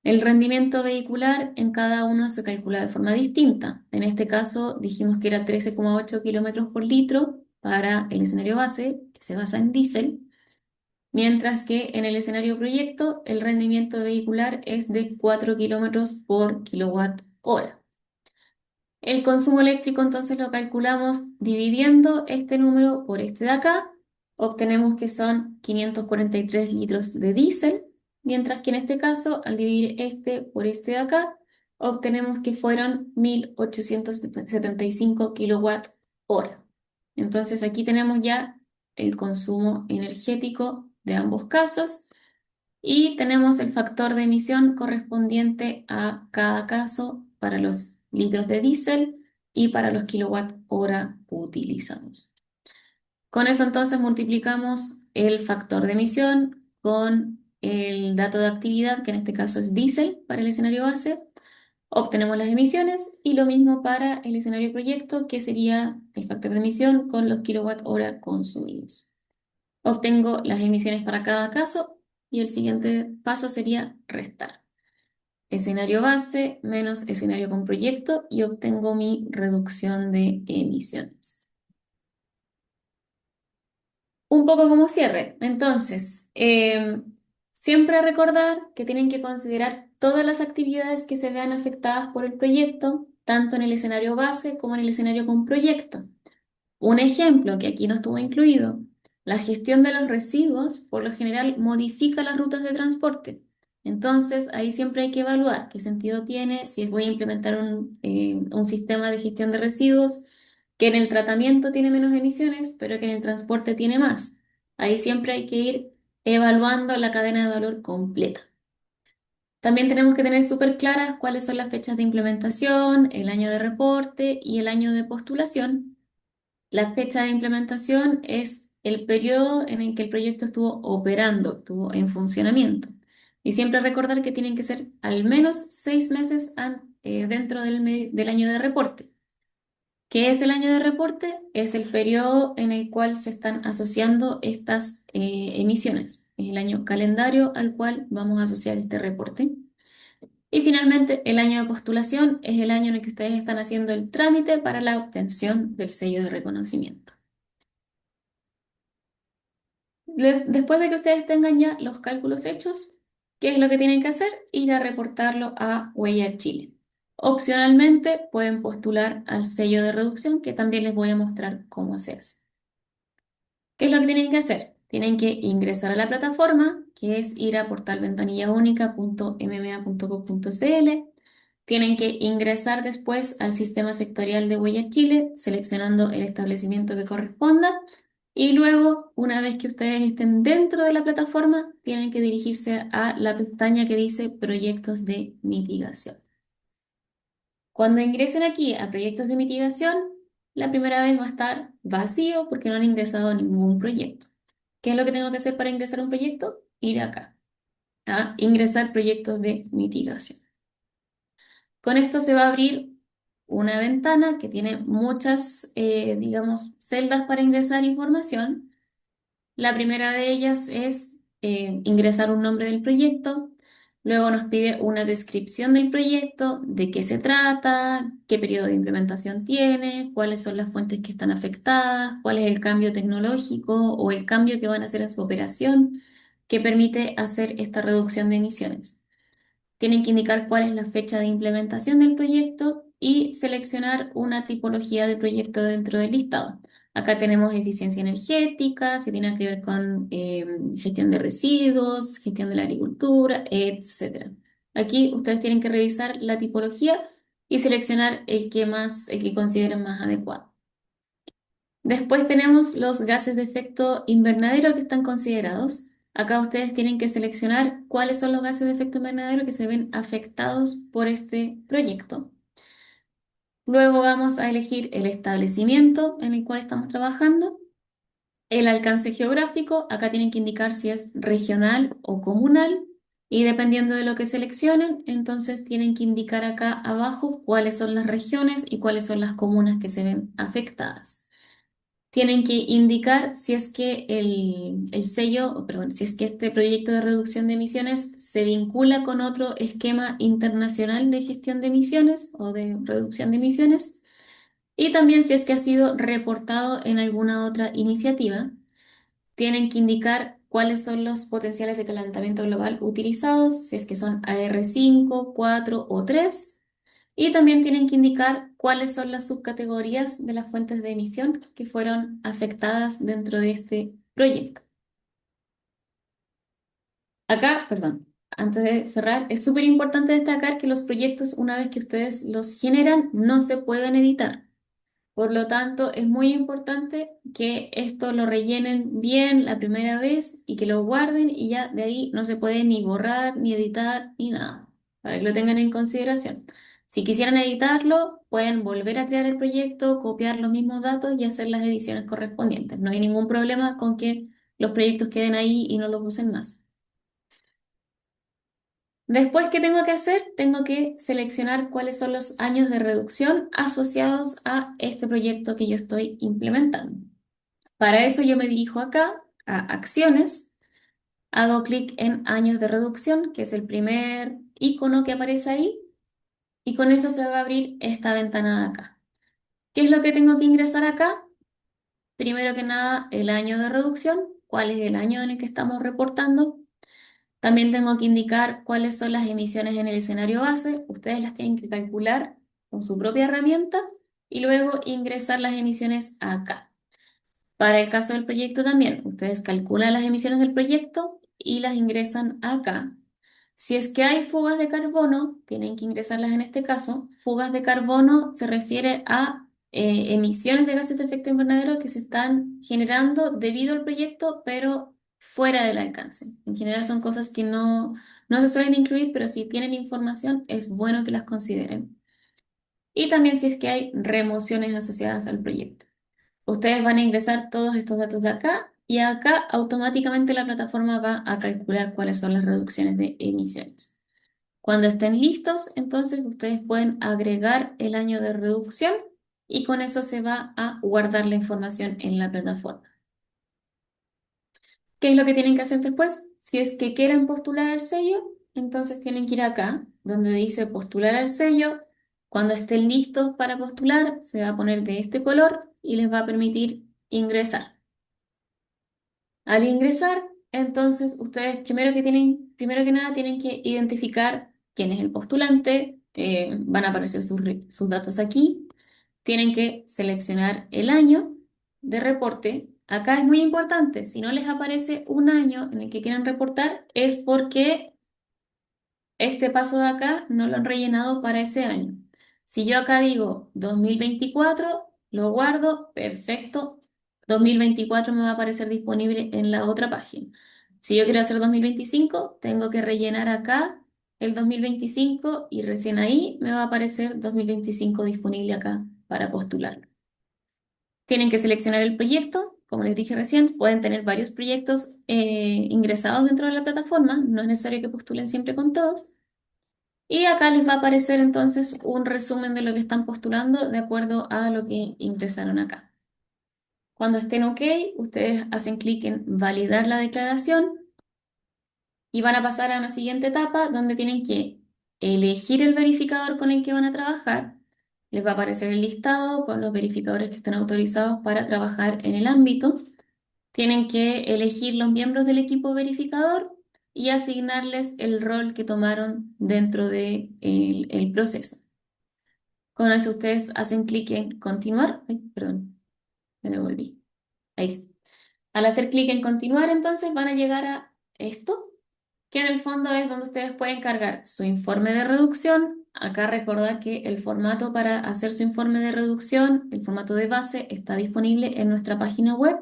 El rendimiento vehicular en cada uno se calcula de forma distinta. En este caso dijimos que era 13,8 kilómetros por litro para el escenario base, que se basa en diésel, mientras que en el escenario proyecto el rendimiento vehicular es de 4 kilómetros por kilowatt hora. El consumo eléctrico entonces lo calculamos dividiendo este número por este de acá. Obtenemos que son 543 litros de diésel, mientras que en este caso, al dividir este por este de acá, obtenemos que fueron 1.875 kilowatt hora. Entonces aquí tenemos ya el consumo energético de ambos casos y tenemos el factor de emisión correspondiente a cada caso para los litros de diésel y para los kilowatt hora utilizados. Con eso entonces multiplicamos el factor de emisión con el dato de actividad, que en este caso es diésel para el escenario base, obtenemos las emisiones y lo mismo para el escenario proyecto, que sería el factor de emisión con los kilowatt hora consumidos. Obtengo las emisiones para cada caso y el siguiente paso sería restar. Escenario base menos escenario con proyecto y obtengo mi reducción de emisiones. Un poco como cierre. Entonces, siempre recordar que tienen que considerar todas las actividades que se vean afectadas por el proyecto, tanto en el escenario base como en el escenario con proyecto. Un ejemplo que aquí no estuvo incluido, la gestión de los residuos por lo general modifica las rutas de transporte. Entonces, ahí siempre hay que evaluar qué sentido tiene si voy a implementar un sistema de gestión de residuos que en el tratamiento tiene menos emisiones, pero que en el transporte tiene más. Ahí siempre hay que ir evaluando la cadena de valor completa. También tenemos que tener súper claras cuáles son las fechas de implementación, el año de reporte y el año de postulación. La fecha de implementación es el periodo en el que el proyecto estuvo operando, estuvo en funcionamiento. Y siempre recordar que tienen que ser al menos 6 meses dentro del año de reporte. ¿Qué es el año de reporte? Es el periodo en el cual se están asociando estas emisiones. Es el año calendario al cual vamos a asociar este reporte. Y finalmente, el año de postulación es el año en el que ustedes están haciendo el trámite para la obtención del sello de reconocimiento. Después de que ustedes tengan ya los cálculos hechos, ¿qué es lo que tienen que hacer? Ir a reportarlo a Huella Chile. Opcionalmente, pueden postular al sello de reducción, que también les voy a mostrar cómo se hace. ¿Qué es lo que tienen que hacer? Tienen que ingresar a la plataforma, que es ir a portalventanillaúnica.mma.gov.cl. Tienen que ingresar después al sistema sectorial de Huella Chile, seleccionando el establecimiento que corresponda. Y luego, una vez que ustedes estén dentro de la plataforma, tienen que dirigirse a la pestaña que dice Proyectos de mitigación. Cuando ingresen aquí a Proyectos de mitigación, la primera vez va a estar vacío porque no han ingresado a ningún proyecto. ¿Qué es lo que tengo que hacer para ingresar a un proyecto? Ir acá, a ingresar proyectos de mitigación. Con esto se va a abrir una ventana que tiene muchas, digamos, celdas para ingresar información. La primera de ellas es ingresar un nombre del proyecto. Luego nos pide una descripción del proyecto, de qué se trata, qué periodo de implementación tiene, cuáles son las fuentes que están afectadas, cuál es el cambio tecnológico o el cambio que van a hacer en su operación que permite hacer esta reducción de emisiones. Tienen que indicar cuál es la fecha de implementación del proyecto y seleccionar una tipología de proyecto dentro del listado. Acá tenemos eficiencia energética, si tiene que ver con gestión de residuos, gestión de la agricultura, etc. Aquí ustedes tienen que revisar la tipología y seleccionar el que consideren más adecuado. Después tenemos los gases de efecto invernadero que están considerados. Acá ustedes tienen que seleccionar cuáles son los gases de efecto invernadero que se ven afectados por este proyecto. Luego vamos a elegir el establecimiento en el cual estamos trabajando. El alcance geográfico, acá tienen que indicar si es regional o comunal. Y dependiendo de lo que seleccionen, entonces tienen que indicar acá abajo cuáles son las regiones y cuáles son las comunas que se ven afectadas. Tienen que indicar si es que el sello, o perdón, si es que este proyecto de reducción de emisiones se vincula con otro esquema internacional de gestión de emisiones o de reducción de emisiones, y también si es que ha sido reportado en alguna otra iniciativa. Tienen que indicar cuáles son los potenciales de calentamiento global utilizados, si es que son AR5, 4 o 3. Y también tienen que indicar cuáles son las subcategorías de las fuentes de emisión que fueron afectadas dentro de este proyecto. Acá, perdón, antes de cerrar, es súper importante destacar que los proyectos, una vez que ustedes los generan, no se pueden editar. Por lo tanto, es muy importante que esto lo rellenen bien la primera vez y que lo guarden y ya de ahí no se puede ni borrar, ni editar, ni nada, para que lo tengan en consideración. Si quisieran editarlo, pueden volver a crear el proyecto, copiar los mismos datos y hacer las ediciones correspondientes. No hay ningún problema con que los proyectos queden ahí y no los usen más. Después, ¿qué tengo que hacer? Tengo que seleccionar cuáles son los años de reducción asociados a este proyecto que yo estoy implementando. Para eso yo me dirijo acá a acciones, hago clic en años de reducción, que es el primer icono que aparece ahí, y con eso se va a abrir esta ventana de acá. ¿Qué es lo que tengo que ingresar acá? Primero que nada, el año de reducción, cuál es el año en el que estamos reportando. También tengo que indicar cuáles son las emisiones en el escenario base. Ustedes las tienen que calcular con su propia herramienta y luego ingresar las emisiones acá. Para el caso del proyecto también, ustedes calculan las emisiones del proyecto y las ingresan acá. Si es que hay fugas de carbono, tienen que ingresarlas en este caso. Fugas de carbono se refiere a emisiones de gases de efecto invernadero que se están generando debido al proyecto, pero fuera del alcance. En general son cosas que no se suelen incluir, pero si tienen información es bueno que las consideren. Y también si es que hay remociones asociadas al proyecto. Ustedes van a ingresar todos estos datos de acá y acá automáticamente la plataforma va a calcular cuáles son las reducciones de emisiones. Cuando estén listos, entonces ustedes pueden agregar el año de reducción y con eso se va a guardar la información en la plataforma. ¿Qué es lo que tienen que hacer después? Si es que quieren postular al sello, entonces tienen que ir acá, donde dice postular al sello. Cuando estén listos para postular, se va a poner de este color y les va a permitir ingresar. Al ingresar, entonces ustedes primero que nada tienen que identificar quién es el postulante, van a aparecer sus datos aquí, tienen que seleccionar el año de reporte. Acá es muy importante, si no les aparece un año en el que quieran reportar, es porque este paso de acá no lo han rellenado para ese año. Si yo acá digo 2024, lo guardo, perfecto. 2024 me va a aparecer disponible en la otra página. Si yo quiero hacer 2025, tengo que rellenar acá el 2025 y recién ahí me va a aparecer 2025 disponible acá para postular. Tienen que seleccionar el proyecto. Como les dije recién, pueden tener varios proyectos ingresados dentro de la plataforma. No es necesario que postulen siempre con todos. Y acá les va a aparecer entonces un resumen de lo que están postulando de acuerdo a lo que ingresaron acá. Cuando estén OK, ustedes hacen clic en validar la declaración y van a pasar a una siguiente etapa donde tienen que elegir el verificador con el que van a trabajar. Les va a aparecer el listado con los verificadores que están autorizados para trabajar en el ámbito. Tienen que elegir los miembros del equipo verificador y asignarles el rol que tomaron dentro del el proceso. Con eso ustedes hacen clic en continuar. Ay, perdón, me devolví. Ahí sí. Al hacer clic en continuar, entonces van a llegar a esto, que en el fondo es donde ustedes pueden cargar su informe de reducción. Acá recordad que el formato para hacer su informe de reducción, el formato de base, está disponible en nuestra página web.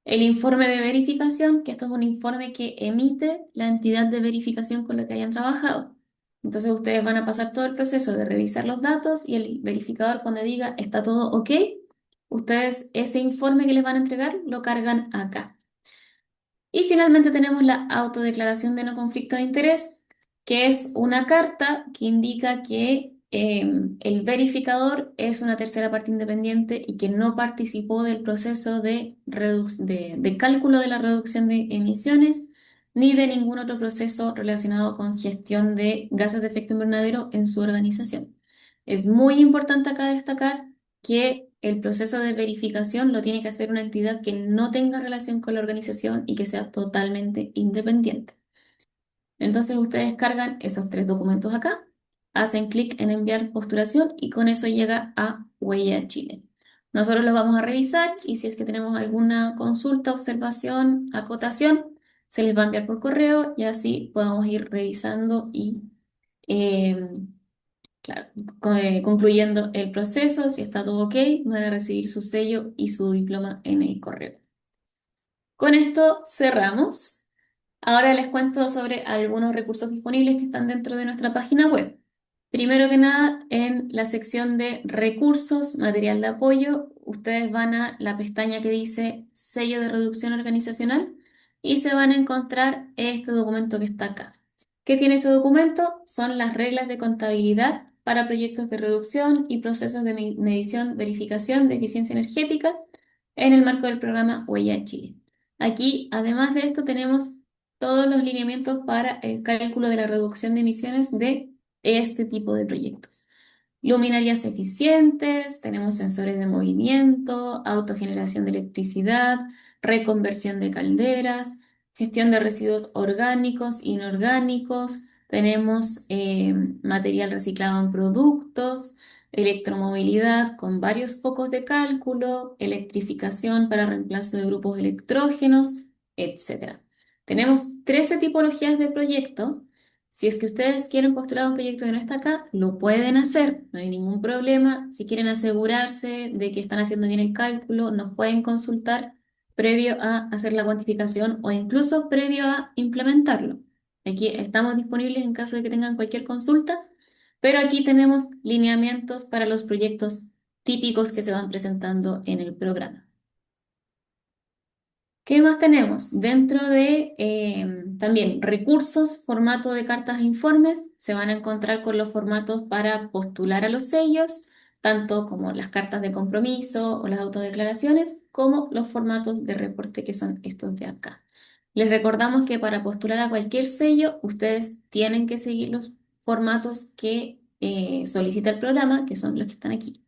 El informe de verificación, que esto es un informe que emite la entidad de verificación con la que hayan trabajado. Entonces ustedes van a pasar todo el proceso de revisar los datos y el verificador cuando diga está todo OK, ustedes ese informe que les van a entregar lo cargan acá. Y finalmente tenemos la autodeclaración de no conflicto de interés, que es una carta que indica que el verificador es una tercera parte independiente y que no participó del proceso de cálculo de la reducción de emisiones ni de ningún otro proceso relacionado con gestión de gases de efecto invernadero en su organización. Es muy importante acá destacar que el proceso de verificación lo tiene que hacer una entidad que no tenga relación con la organización y que sea totalmente independiente. Entonces ustedes cargan esos tres documentos acá, hacen clic en enviar postulación y con eso llega a Huella Chile. Nosotros lo vamos a revisar y si es que tenemos alguna consulta, observación, acotación, se les va a enviar por correo y así podemos ir revisando y eh, claro, concluyendo el proceso, si está todo OK, van a recibir su sello y su diploma en el correo. Con esto cerramos. Ahora les cuento sobre algunos recursos disponibles que están dentro de nuestra página web. Primero que nada, en la sección de recursos, material de apoyo, ustedes van a la pestaña que dice sello de reducción organizacional y se van a encontrar este documento que está acá. ¿Qué tiene ese documento? Son las reglas de contabilidad para proyectos de reducción y procesos de medición, verificación de eficiencia energética en el marco del programa Huella Chile. Aquí, además de esto, tenemos todos los lineamientos para el cálculo de la reducción de emisiones de este tipo de proyectos. Luminarias eficientes, tenemos sensores de movimiento, autogeneración de electricidad, reconversión de calderas, gestión de residuos orgánicos, inorgánicos, tenemos material reciclado en productos, electromovilidad con varios focos de cálculo, electrificación para reemplazo de grupos electrógenos, etc. Tenemos 13 tipologías de proyecto. Si es que ustedes quieren postular un proyecto que no está acá, lo pueden hacer, no hay ningún problema. Si quieren asegurarse de que están haciendo bien el cálculo, nos pueden consultar previo a hacer la cuantificación o incluso previo a implementarlo. Aquí estamos disponibles en caso de que tengan cualquier consulta, pero aquí tenemos lineamientos para los proyectos típicos que se van presentando en el programa. ¿Qué más tenemos? Dentro de también recursos, formato de cartas e informes, se van a encontrar con los formatos para postular a los sellos, tanto como las cartas de compromiso o las autodeclaraciones, como los formatos de reporte que son estos de acá. Les recordamos que para postular a cualquier sello, ustedes tienen que seguir los formatos que solicita el programa, que son los que están aquí.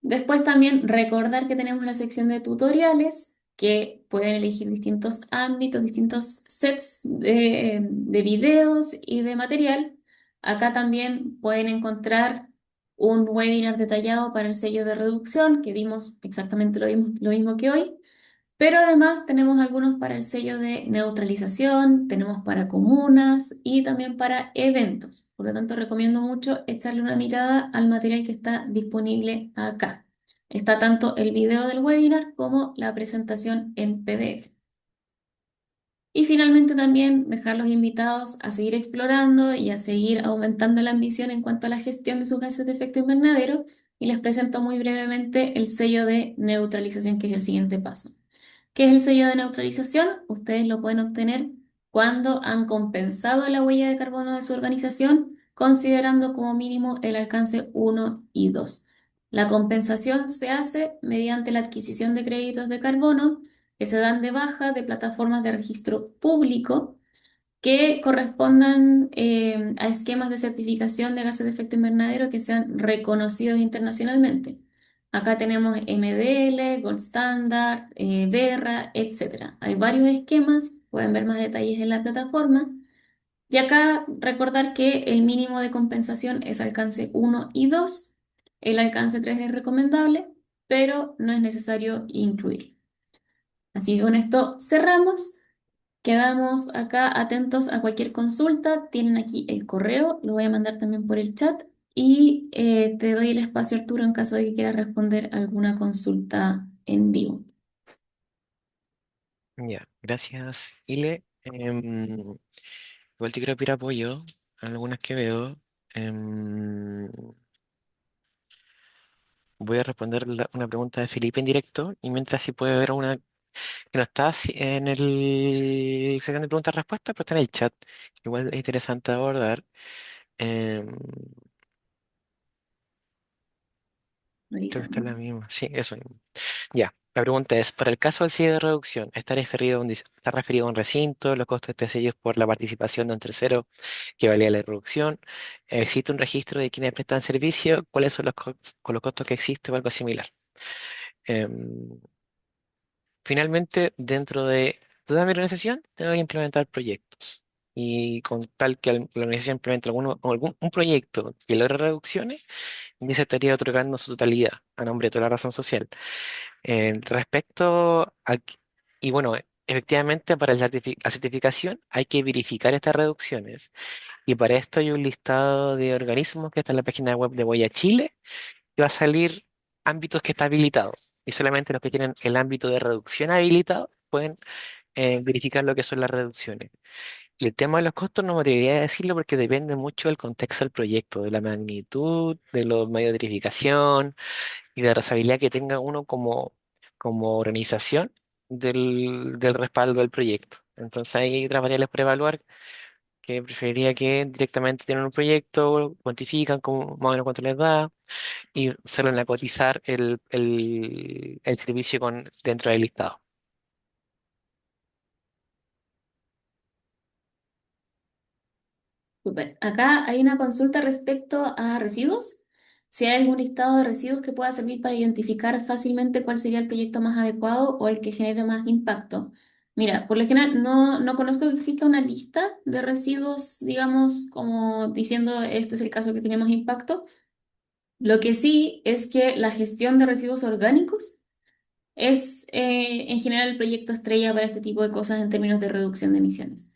Después también recordar que tenemos la sección de tutoriales, que pueden elegir distintos ámbitos, distintos sets de videos y de material. Acá también pueden encontrar un webinar detallado para el sello de reducción, que vimos exactamente lo mismo que hoy. Pero además tenemos algunos para el sello de neutralización, tenemos para comunas y también para eventos. Por lo tanto, recomiendo mucho echarle una mirada al material que está disponible acá. Está tanto el video del webinar como la presentación en PDF. Y finalmente también dejarlos invitados a seguir explorando y a seguir aumentando la ambición en cuanto a la gestión de sus gases de efecto invernadero. Y les presento muy brevemente el sello de neutralización, que es el siguiente paso. ¿Qué es el sello de neutralización? Ustedes lo pueden obtener cuando han compensado la huella de carbono de su organización, considerando como mínimo el alcance 1 y 2. La compensación se hace mediante la adquisición de créditos de carbono que se dan de baja de plataformas de registro público que correspondan a esquemas de certificación de gases de efecto invernadero que sean reconocidos internacionalmente. Acá tenemos MDL, Gold Standard, Verra, etcétera. Hay varios esquemas, pueden ver más detalles en la plataforma. Y acá recordar que el mínimo de compensación es alcance 1 y 2. El alcance 3 es recomendable, pero no es necesario incluir. Así que con esto cerramos. Quedamos acá atentos a cualquier consulta. Tienen aquí el correo, lo voy a mandar también por el chat y te doy el espacio, Arturo, en caso de que quieras responder alguna consulta en vivo. Ya, gracias, Ile. Igual te quiero pedir apoyo, algunas que veo. Em, Voy a responder una pregunta de Felipe en directo y mientras sí puede ver una que no está en el sección de preguntas-respuestas, pero está en el chat. Igual es interesante abordar. Em, Creo que está Revisando. la misma. Sí, eso mismo. Ya, la pregunta es, para el caso del sello de reducción, ¿está referido a un recinto? ¿Los costos de este sello es por la participación de un tercero que valía la reducción? ¿Existe un registro de quienes prestan servicio? ¿Cuáles son con los costos que existe o algo similar? Em, Finalmente, dentro de toda mi organización, tengo que implementar proyectos. Y con tal que la organización implemente un proyecto que logre reducciones, yo se estaría otorgando su totalidad a nombre de toda la razón social. Respecto a, y bueno, efectivamente para la certificación hay que verificar estas reducciones y para esto hay un listado de organismos que está en la página web de Voya Chile y va a salir ámbitos que está habilitado y solamente los que tienen el ámbito de reducción habilitado pueden verificar lo que son las reducciones. Y el tema de los costos no me atrevería a decirlo porque depende mucho del contexto del proyecto, de la magnitud, de los medios de verificación y de trazabilidad que tenga uno como organización del respaldo del proyecto. Entonces hay otras variables por evaluar que preferiría que directamente tienen un proyecto, cuantifican más o menos cuánto les da y suelen cotizar el servicio dentro del listado. Súper. Acá hay una consulta respecto a residuos. Si hay algún listado de residuos que pueda servir para identificar fácilmente cuál sería el proyecto más adecuado o el que genere más impacto. Mira, por lo general no conozco que exista una lista de residuos, digamos, como diciendo este es el caso que tenemos impacto. Lo que sí es que la gestión de residuos orgánicos es en general el proyecto estrella para este tipo de cosas en términos de reducción de emisiones.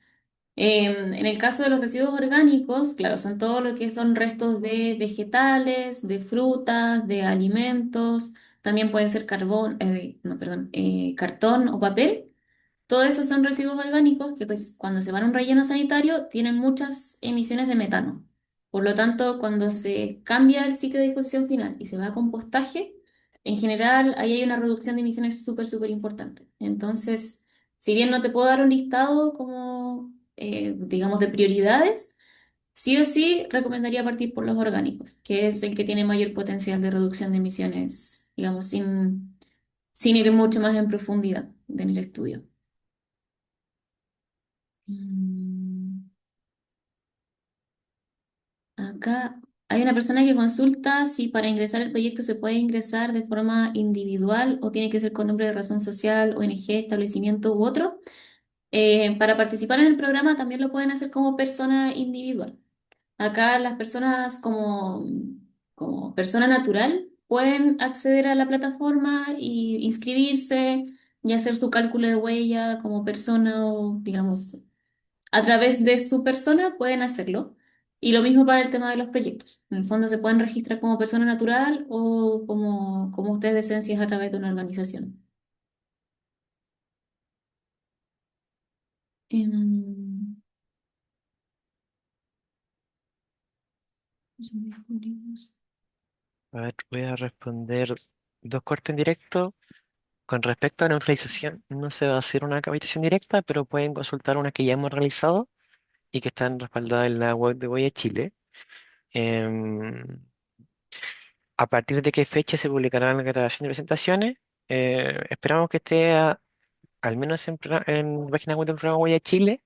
En el caso de los residuos orgánicos, claro, son todo lo que son restos de vegetales, de frutas, de alimentos, también pueden ser carbón, no, perdón, cartón o papel. Todo eso son residuos orgánicos que pues, cuando se van a un relleno sanitario tienen muchas emisiones de metano. Por lo tanto, cuando se cambia el sitio de disposición final y se va a compostaje, en general ahí hay una reducción de emisiones súper importante. Entonces, si bien no te puedo dar un listado como, digamos, de prioridades, sí o sí recomendaría partir por los orgánicos, que es el que tiene mayor potencial de reducción de emisiones, digamos, sin ir mucho más en profundidad. en el estudio. Mm, Acá hay una persona que consulta si para ingresar al proyecto se puede ingresar de forma individual o tiene que ser con nombre de razón social, ONG, establecimiento u otro. Para participar en el programa también lo pueden hacer como persona individual. Acá las personas como persona natural pueden acceder a la plataforma y inscribirse y hacer su cálculo de huella como persona o, digamos, a través de su persona pueden hacerlo. Y lo mismo para el tema de los proyectos. En el fondo se pueden registrar como persona natural o como ustedes deseen si es a través de una organización. Em, A ver, voy a responder dos cortes en directo. Con respecto a la neutralización, no se va a hacer una capacitación directa, pero pueden consultar una que ya hemos realizado y que están respaldadas en la web de Voy a Chile. Em, a partir de qué fecha se publicará la grabación de presentaciones, esperamos que esté al menos en la página web del programa Voy a Chile,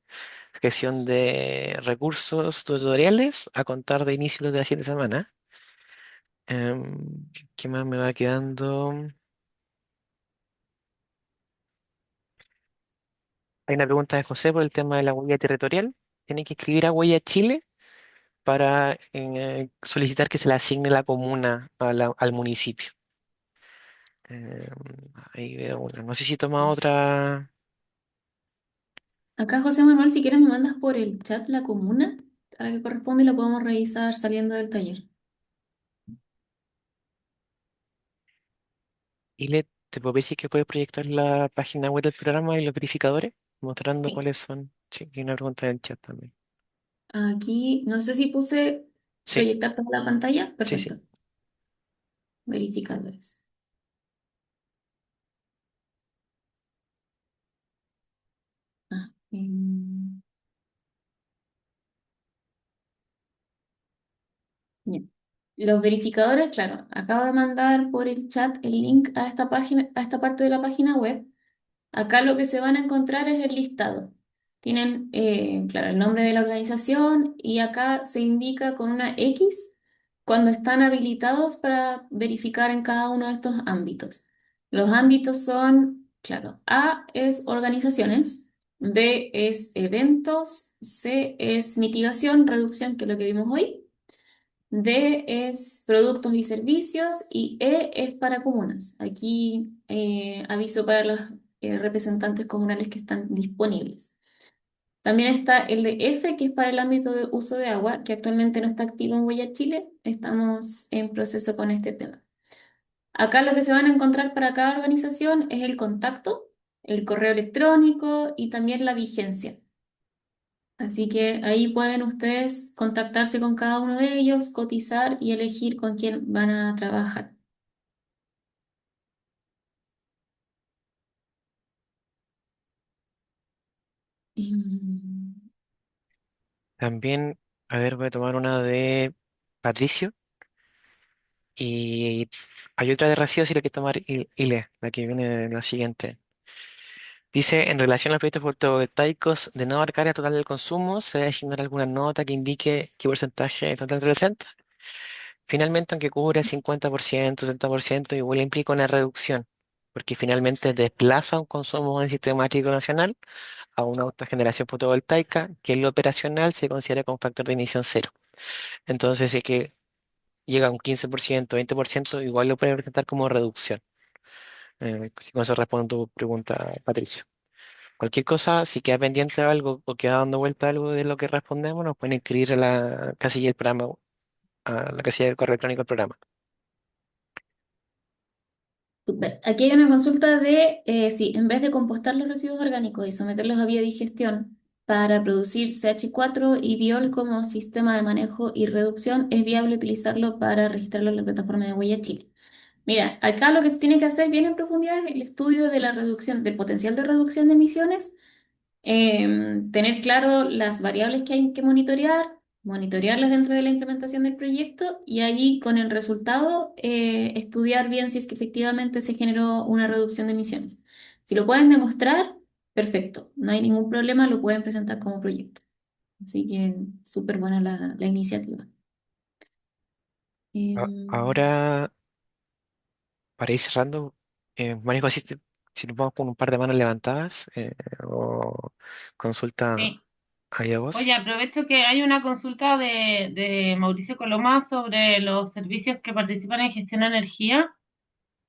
sección de recursos tutoriales a contar de inicio de la siguiente semana. ¿Qué más me va quedando? Hay una pregunta de José por el tema de la huella territorial. Tiene que escribir a Huella Chile para solicitar que se le asigne la comuna al municipio. Eh, ahí veo una. No sé si toma otra. Acá, José Manuel, si quieres me mandas por el chat la comuna a la que corresponde y la podemos revisar saliendo del taller. Y te puedo decir que puedes proyectar la página web del programa y los verificadores, mostrando Sí. cuáles son. Sí, hay una pregunta en el chat también. Aquí, no sé si puse Sí, proyectar toda la pantalla. sí, sí. Perfecto. Verificadores. Ah, bien. Los verificadores, claro, acabo de mandar por el chat el link a esta página, a esta parte de la página web. Acá lo que se van a encontrar es el listado. Tienen, claro, el nombre de la organización y acá se indica con una X cuando están habilitados para verificar en cada uno de estos ámbitos. Los ámbitos son, claro, A es organizaciones, B es eventos, C es mitigación, reducción, que es lo que vimos hoy. D es productos y servicios y E es para comunas. Aquí aviso para los representantes comunales que están disponibles. También está el de F, que es para el ámbito de uso de agua, que actualmente no está activo en Huella Chile. Estamos en proceso con este tema. Acá lo que se van a encontrar para cada organización es el contacto, el correo electrónico y también la vigencia. Así que ahí pueden ustedes contactarse con cada uno de ellos, cotizar y elegir con quién van a trabajar. Mm, También, a ver, voy a tomar una de Patricio. Y hay otra de Rocío, si la que tomar Ile, la que viene en la siguiente. Dice, en relación a los proyectos fotovoltaicos de no abarcar el total del consumo, se debe asignar alguna nota que indique qué porcentaje total representa. Finalmente, aunque cubre 50%, 60%, igual implica una reducción, porque finalmente desplaza un consumo en el sistema eléctrico nacional a una autogeneración fotovoltaica que en lo operacional se considera como factor de emisión cero. Entonces, si es que llega a un 15%, 20%, igual lo puede presentar como reducción. Si con eso respondo tu pregunta, Patricio. Cualquier cosa, si queda pendiente de algo o queda dando vuelta algo de lo que respondemos, nos pueden inscribir a la casilla del programa, a la casilla del correo electrónico del programa. Súper. Aquí hay una consulta de si en vez de compostar los residuos orgánicos y someterlos a biodigestión para producir CH4 y biol como sistema de manejo y reducción, ¿es viable utilizarlo para registrarlo en la plataforma de Huella Chile? Mira, acá lo que se tiene que hacer bien en profundidad es el estudio de la reducción, del potencial de reducción de emisiones, tener claro las variables que hay que monitorear, monitorearlas dentro de la implementación del proyecto y allí con el resultado estudiar bien si es que efectivamente se generó una reducción de emisiones. Si lo pueden demostrar, perfecto, no hay ningún problema, lo pueden presentar como proyecto. Así que súper buena la iniciativa. Em, Ahora, para ir cerrando, María, si nos vamos con un par de manos levantadas o consulta Sí. ahí a Oye, vos. aprovecho que hay una consulta de Mauricio Colomá sobre los servicios que participan en gestión de energía,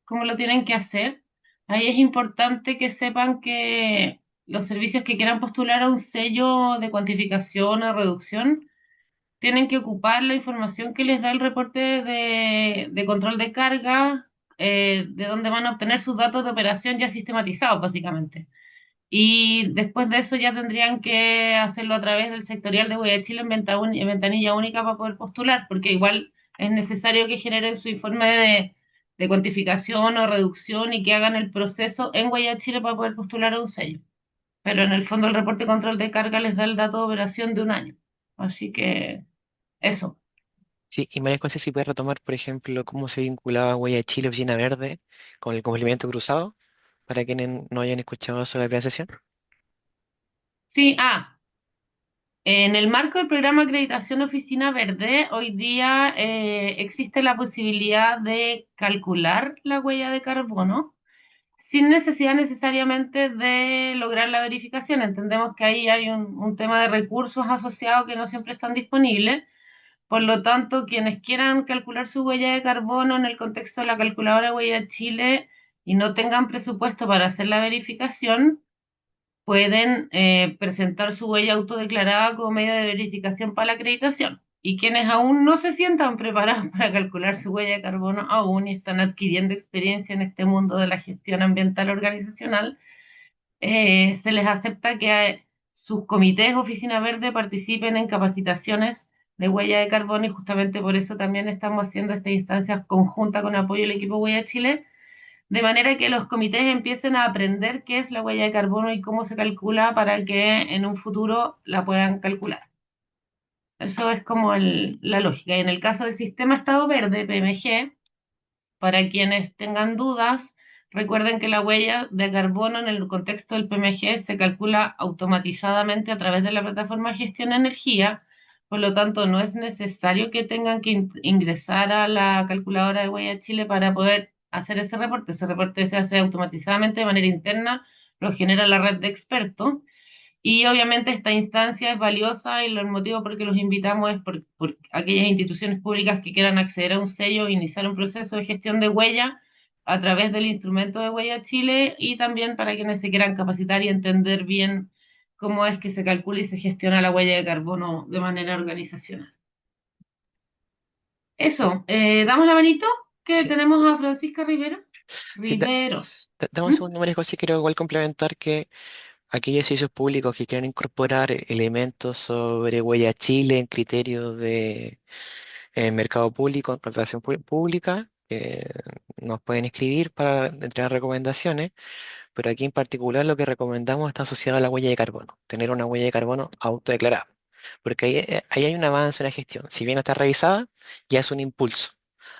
cómo lo tienen que hacer. Ahí es importante que sepan que los servicios que quieran postular a un sello de cuantificación o reducción tienen que ocupar la información que les da el reporte de control de carga, de donde van a obtener sus datos de operación ya sistematizados, básicamente. Y después de eso ya tendrían que hacerlo a través del sectorial de Huella Chile en ventanilla única para poder postular, porque igual es necesario que generen su informe de cuantificación o reducción y que hagan el proceso en Huella Chile para poder postular a un sello. Pero en el fondo el reporte de control de carga les da el dato de operación de un año. Así que eso. Sí, y María José, si puede retomar, por ejemplo, cómo se vinculaba Huella de Chile, Oficina Verde, con el complemento cruzado, para quienes no hayan escuchado sobre la primera sesión. Sí, en el marco del programa Acreditación Oficina Verde, hoy día existe la posibilidad de calcular la huella de carbono sin necesidad necesariamente de lograr la verificación. Entendemos que ahí hay un tema de recursos asociados que no siempre están disponibles. Por lo tanto, quienes quieran calcular su huella de carbono en el contexto de la calculadora de huella Chile y no tengan presupuesto para hacer la verificación, pueden presentar su huella autodeclarada como medio de verificación para la acreditación. Y quienes aún no se sientan preparados para calcular su huella de carbono aún y están adquiriendo experiencia en este mundo de la gestión ambiental organizacional, se les acepta que sus comités Oficina Verde participen en capacitaciones de huella de carbono y justamente por eso también estamos haciendo esta instancia conjunta con apoyo del equipo Huella Chile, de manera que los comités empiecen a aprender qué es la huella de carbono y cómo se calcula para que en un futuro la puedan calcular. Eso es como la lógica. Y en el caso del sistema Estado Verde, PMG, para quienes tengan dudas, recuerden que la huella de carbono en el contexto del PMG se calcula automatizadamente a través de la plataforma Gestión de Energía, por lo tanto no es necesario que tengan que ingresar a la calculadora de huella Chile para poder hacer ese reporte. Ese reporte se hace automatizadamente de manera interna, lo genera la red de expertos y obviamente esta instancia es valiosa y el motivo por el que los invitamos es por aquellas instituciones públicas que quieran acceder a un sello e iniciar un proceso de gestión de huella a través del instrumento de Huella Chile y también para quienes se quieran capacitar y entender bien cómo es que se calcula y se gestiona la huella de carbono de manera organizacional. Eso, damos la manito que Sí, tenemos a Francisca Rivera. sí, Riveros. dame un ¿Mm? segundo, María José, quiero igual complementar que aquellos servicios públicos que quieran incorporar elementos sobre Huella Chile en criterios de mercado público, en contratación pública, nos pueden escribir para entregar recomendaciones, pero aquí en particular lo que recomendamos está asociado a la huella de carbono, tener una huella de carbono autodeclarada, porque ahí hay un avance en la gestión. Si bien no está revisada, ya es un impulso.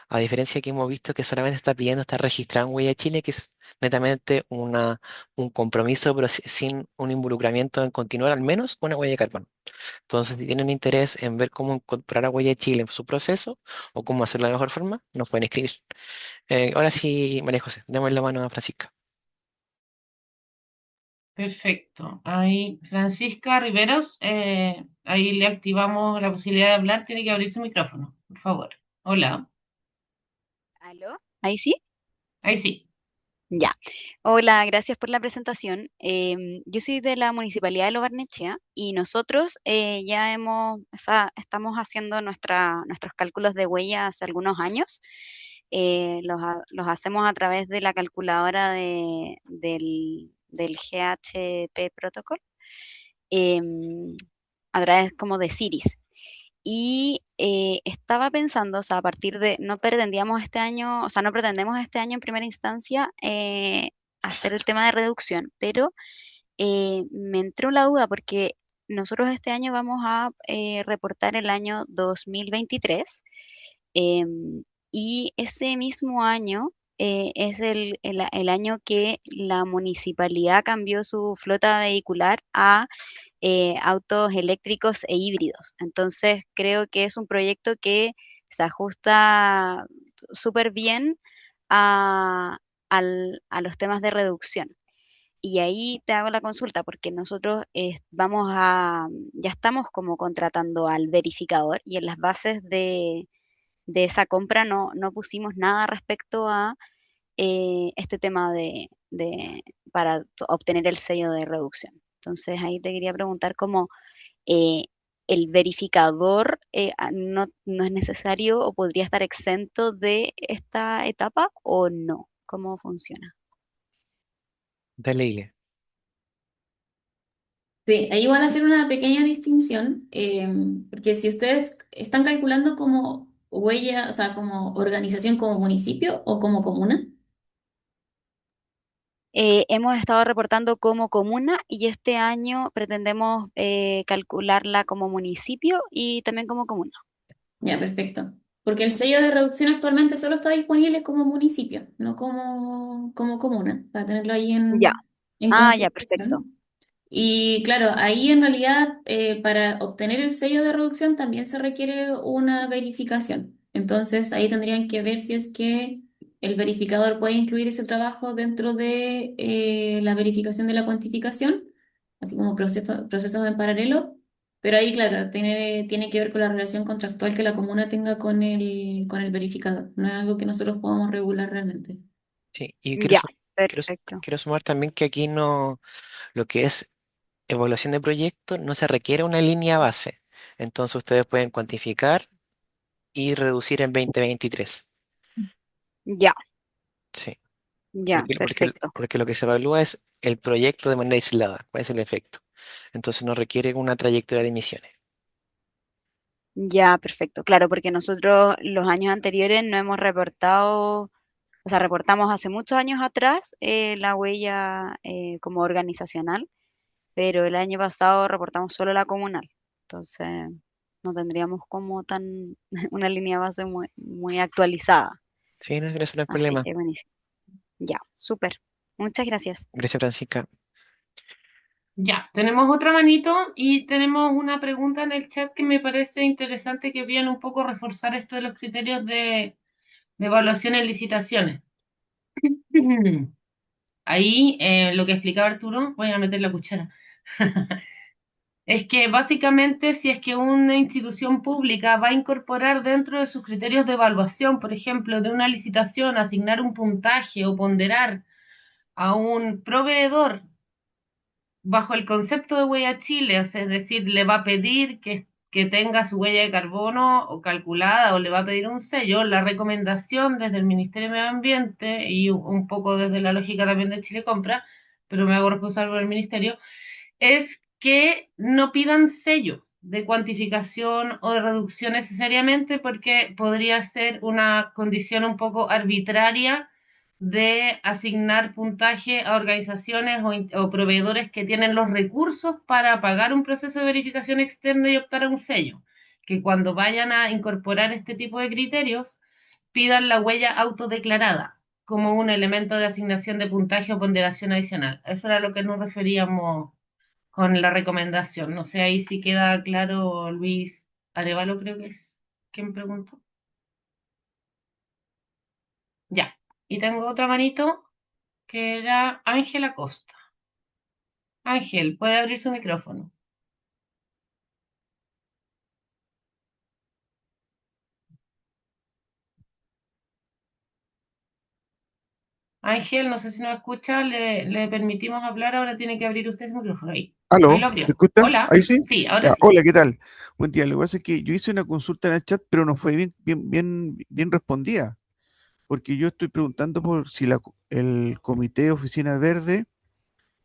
A diferencia que hemos visto que solamente está pidiendo estar registrado en Huella Chile, que es netamente un compromiso, pero sin un involucramiento en continuar al menos una huella de carbono. Entonces, si tienen interés en ver cómo incorporar a Huella Chile en su proceso o cómo hacerlo de la mejor forma, nos pueden escribir. Ahora sí, María José, demos la mano a Francisca. Perfecto. Ahí, Francisca Riveros, ahí le activamos la posibilidad de hablar. Tiene que abrir su micrófono, por favor. Hola. ¿Aló? ¿Ahí sí? Ahí sí. Ya. Hola, gracias por la presentación. Yo soy de la Municipalidad de Lo Barnechea y nosotros ya estamos haciendo nuestros cálculos de huella hace algunos años. Los hacemos a través de la calculadora del GHP Protocol, em, a través como de Ciris. Y estaba pensando, o sea, a partir de, no pretendíamos este año, o sea, no pretendemos este año en primera instancia hacer el tema de reducción, pero me entró la duda porque nosotros este año vamos a reportar el año 2023 y ese mismo año es el año que la municipalidad cambió su flota vehicular a autos eléctricos e híbridos. Entonces, creo que es un proyecto que se ajusta súper bien a, a los temas de reducción. Y ahí te hago la consulta porque nosotros ya estamos como contratando al verificador y en las bases de esa compra no pusimos nada respecto a este tema para obtener el sello de reducción. Entonces ahí te quería preguntar cómo eh, el verificador no es necesario o podría estar exento de esta etapa o no. ¿Cómo funciona? Dale, Ile. Sí, ahí van a hacer una pequeña distinción, porque si ustedes están calculando como huella, o sea, como organización, como municipio o como comuna. Hemos estado reportando como comuna y este año pretendemos calcularla como municipio y también como comuna. Ya, perfecto. Porque el sello de reducción actualmente solo está disponible como municipio, no como comuna, para tenerlo ahí Ya. en Ah, ya, perfecto. consideración. Y claro, ahí en realidad para obtener el sello de reducción también se requiere una verificación. Entonces ahí tendrían que ver si es que el verificador puede incluir ese trabajo dentro de la verificación de la cuantificación, así como procesos en paralelo. Pero ahí, claro, tiene que ver con la relación contractual que la comuna tenga con el verificador. No es algo que nosotros podamos regular realmente. Sí, y Ya, perfecto. quiero sumar también que aquí no, lo que es evaluación de proyecto, no se requiere una línea base. Entonces ustedes pueden cuantificar y reducir en 2023. Ya, Sí, ya, perfecto. porque lo que se evalúa es el proyecto de manera aislada, cuál es el efecto. Entonces no requiere una trayectoria de emisiones. Ya, perfecto. Claro, porque nosotros los años anteriores no hemos reportado, o sea, reportamos hace muchos años atrás la huella como organizacional, pero el año pasado reportamos solo la comunal. Entonces, no tendríamos como tan una línea base muy actualizada. Sí, no, eso no es Así problema. que buenísimo. Ya, súper. Muchas gracias. Gracias, Francisca. Ya, tenemos otra manito y tenemos una pregunta en el chat que me parece interesante que viene un poco a reforzar esto de los criterios de evaluación en licitaciones. Ahí lo que explicaba Arturo, voy a meter la cuchara. Es que básicamente si es que una institución pública va a incorporar dentro de sus criterios de evaluación, por ejemplo, de una licitación, asignar un puntaje o ponderar a un proveedor bajo el concepto de huella Chile, o sea, es decir, le va a pedir que tenga su huella de carbono o calculada o le va a pedir un sello, la recomendación desde el Ministerio de Medio Ambiente y un poco desde la lógica también de Chile Compra, pero me hago responsable del Ministerio, es que no pidan sello de cuantificación o de reducción necesariamente porque podría ser una condición un poco arbitraria de asignar puntaje a organizaciones o proveedores que tienen los recursos para pagar un proceso de verificación externa y optar a un sello. Que cuando vayan a incorporar este tipo de criterios, pidan la huella autodeclarada como un elemento de asignación de puntaje o ponderación adicional. Eso era lo que nos referíamos con la recomendación. No sé, ahí sí queda claro Luis Arevalo, creo que es quien preguntó. Ya. Y tengo otra manito que era Ángel Acosta. Ángel, puede abrir su micrófono. Ángel, no sé si nos escucha, le permitimos hablar, ahora tiene que abrir usted su micrófono. Ahí Aló, lo ¿se abrió. escucha? Hola, ¿Ahí sí? sí, ahora Ya, sí. hola, ¿qué tal? Buen día. Lo que pasa es que yo hice una consulta en el chat, pero no fue bien respondida, porque yo estoy preguntando por si el Comité Oficina Verde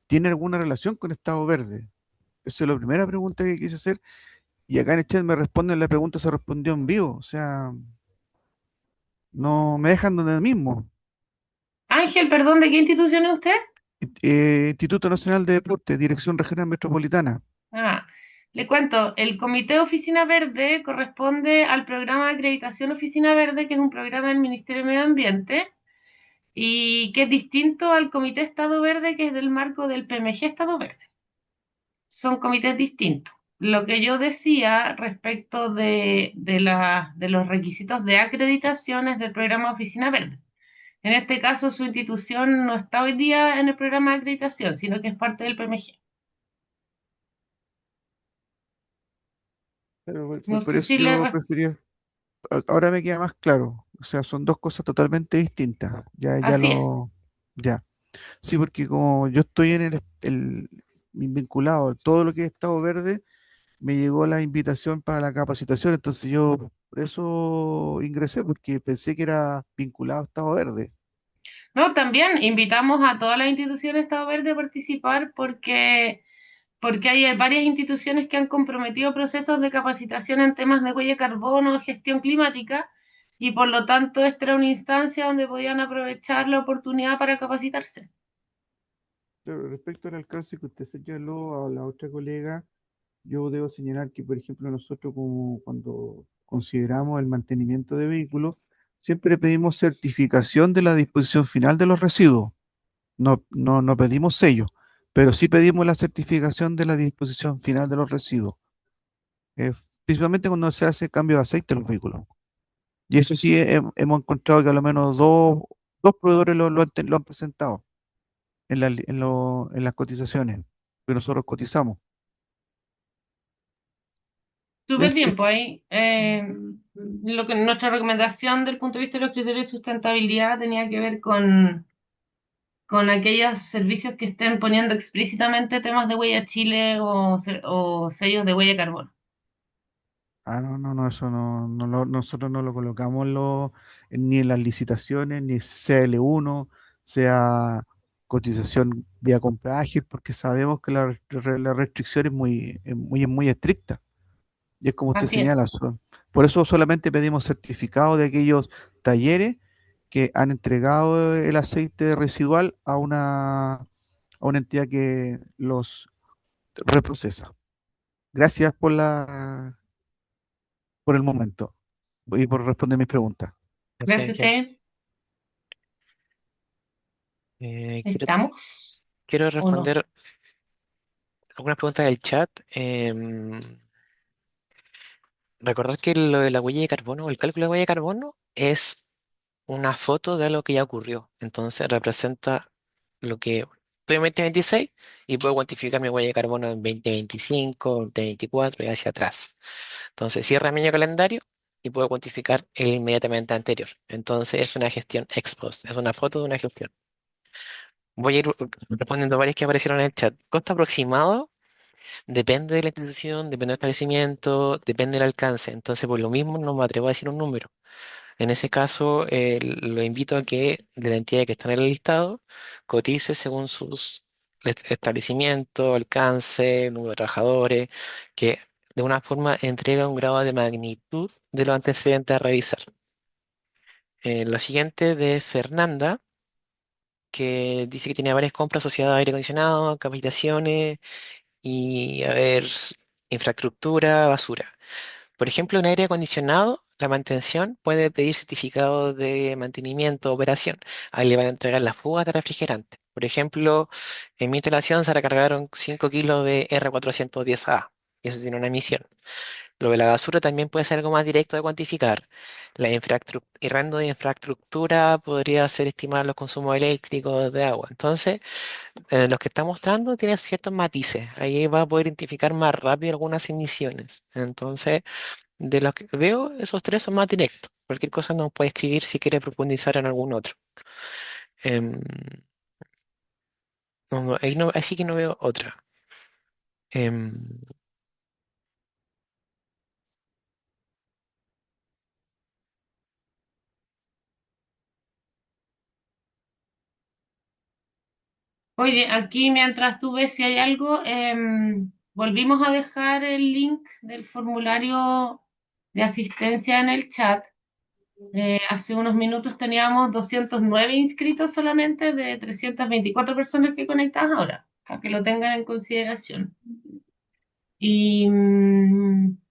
tiene alguna relación con Estado Verde. Esa es la primera pregunta que quise hacer, y acá en el chat me responden, la pregunta se respondió en vivo, o sea, no me dejan donde mismo. Ángel, perdón, ¿de qué institución es usted? Instituto Nacional de Deporte, Dirección Regional Metropolitana. Ah, le cuento, el Comité Oficina Verde corresponde al programa de acreditación Oficina Verde, que es un programa del Ministerio de Medio Ambiente y que es distinto al Comité Estado Verde, que es del marco del PMG Estado Verde. Son comités distintos. Lo que yo decía respecto de los requisitos de acreditaciones del programa Oficina Verde. En este caso, su institución no está hoy día en el programa de acreditación, sino que es parte del PMG. Pero No por sé eso si le... yo prefería, ahora me queda más claro, o sea, son dos cosas totalmente distintas, Así es. ya. Sí, porque como yo estoy en vinculado, todo lo que es Estado Verde, me llegó la invitación para la capacitación, entonces yo por eso ingresé, porque pensé que era vinculado a Estado Verde. No, también invitamos a todas las instituciones de Estado Verde a participar porque hay varias instituciones que han comprometido procesos de capacitación en temas de huella de carbono, gestión climática, y por lo tanto esta era una instancia donde podían aprovechar la oportunidad para capacitarse. Pero respecto al alcance que usted señaló a la otra colega, yo debo señalar que, por ejemplo, nosotros como cuando consideramos el mantenimiento de vehículos, siempre pedimos certificación de la disposición final de los residuos. No pedimos sello, pero sí pedimos la certificación de la disposición final de los residuos, eh, principalmente cuando se hace cambio de aceite en los vehículos. Y eso sí hemos encontrado que a lo menos dos proveedores lo han presentado en las cotizaciones que nosotros cotizamos. Súper Es- bien, es- pues ahí lo que nuestra recomendación del punto de vista de los criterios de sustentabilidad tenía que ver con aquellos servicios que estén poniendo explícitamente temas de huella Chile o sellos de huella de carbono. no, eso nosotros no lo colocamos ni en las licitaciones, ni CL1, sea cotización vía compra ágil, porque sabemos que la restricción es muy estricta. Y es como usted Así señala, es. por eso solamente pedimos certificado de aquellos talleres que han entregado el aceite residual a una entidad que los reprocesa. Gracias por el momento y por responder mis preguntas. Gracias, Gracias a Angel. usted. Eh, quiero, ¿Estamos quiero o no? responder algunas preguntas del chat. Recordar que lo de la huella de carbono o el cálculo de huella de carbono es una foto de algo que ya ocurrió. Entonces representa lo que estoy en 2026 y puedo cuantificar mi huella de carbono en 2025, 2024 y hacia atrás. Entonces cierra mi año calendario y puedo cuantificar el inmediatamente anterior. Entonces es una gestión ex post, es una foto de una gestión. Voy a ir respondiendo varias que aparecieron en el chat. Costo aproximado depende de la institución, depende del establecimiento, depende del alcance. Entonces, por lo mismo, no me atrevo a decir un número. En ese caso, lo invito a que de la entidad que está en el listado cotice según sus establecimientos, alcance, número de trabajadores, que de una forma entrega un grado de magnitud de los antecedentes a revisar. La siguiente de Fernanda, que dice que tiene varias compras asociadas a aire acondicionado, capacitaciones y, a ver, infraestructura, basura. Por ejemplo, en aire acondicionado, la mantención puede pedir certificado de mantenimiento o operación. Ahí le van a entregar las fugas de refrigerante. Por ejemplo, en mi instalación se recargaron 5 kilos de R410A y eso tiene una emisión. Lo de la basura también puede ser algo más directo de cuantificar. El rango de infraestructura podría ser estimar los consumos eléctricos de agua. Entonces, los que está mostrando tiene ciertos matices. Ahí va a poder identificar más rápido algunas emisiones. Entonces, de los que veo, esos tres son más directos. Cualquier cosa nos puede escribir si quiere profundizar en algún otro. Em, ahí sí que no veo otra. Em, Oye, aquí mientras tú ves si hay algo, volvimos a dejar el link del formulario de asistencia en el chat. Hace unos minutos teníamos 209 inscritos solamente de 324 personas que conectadas ahora, para que lo tengan en consideración. Y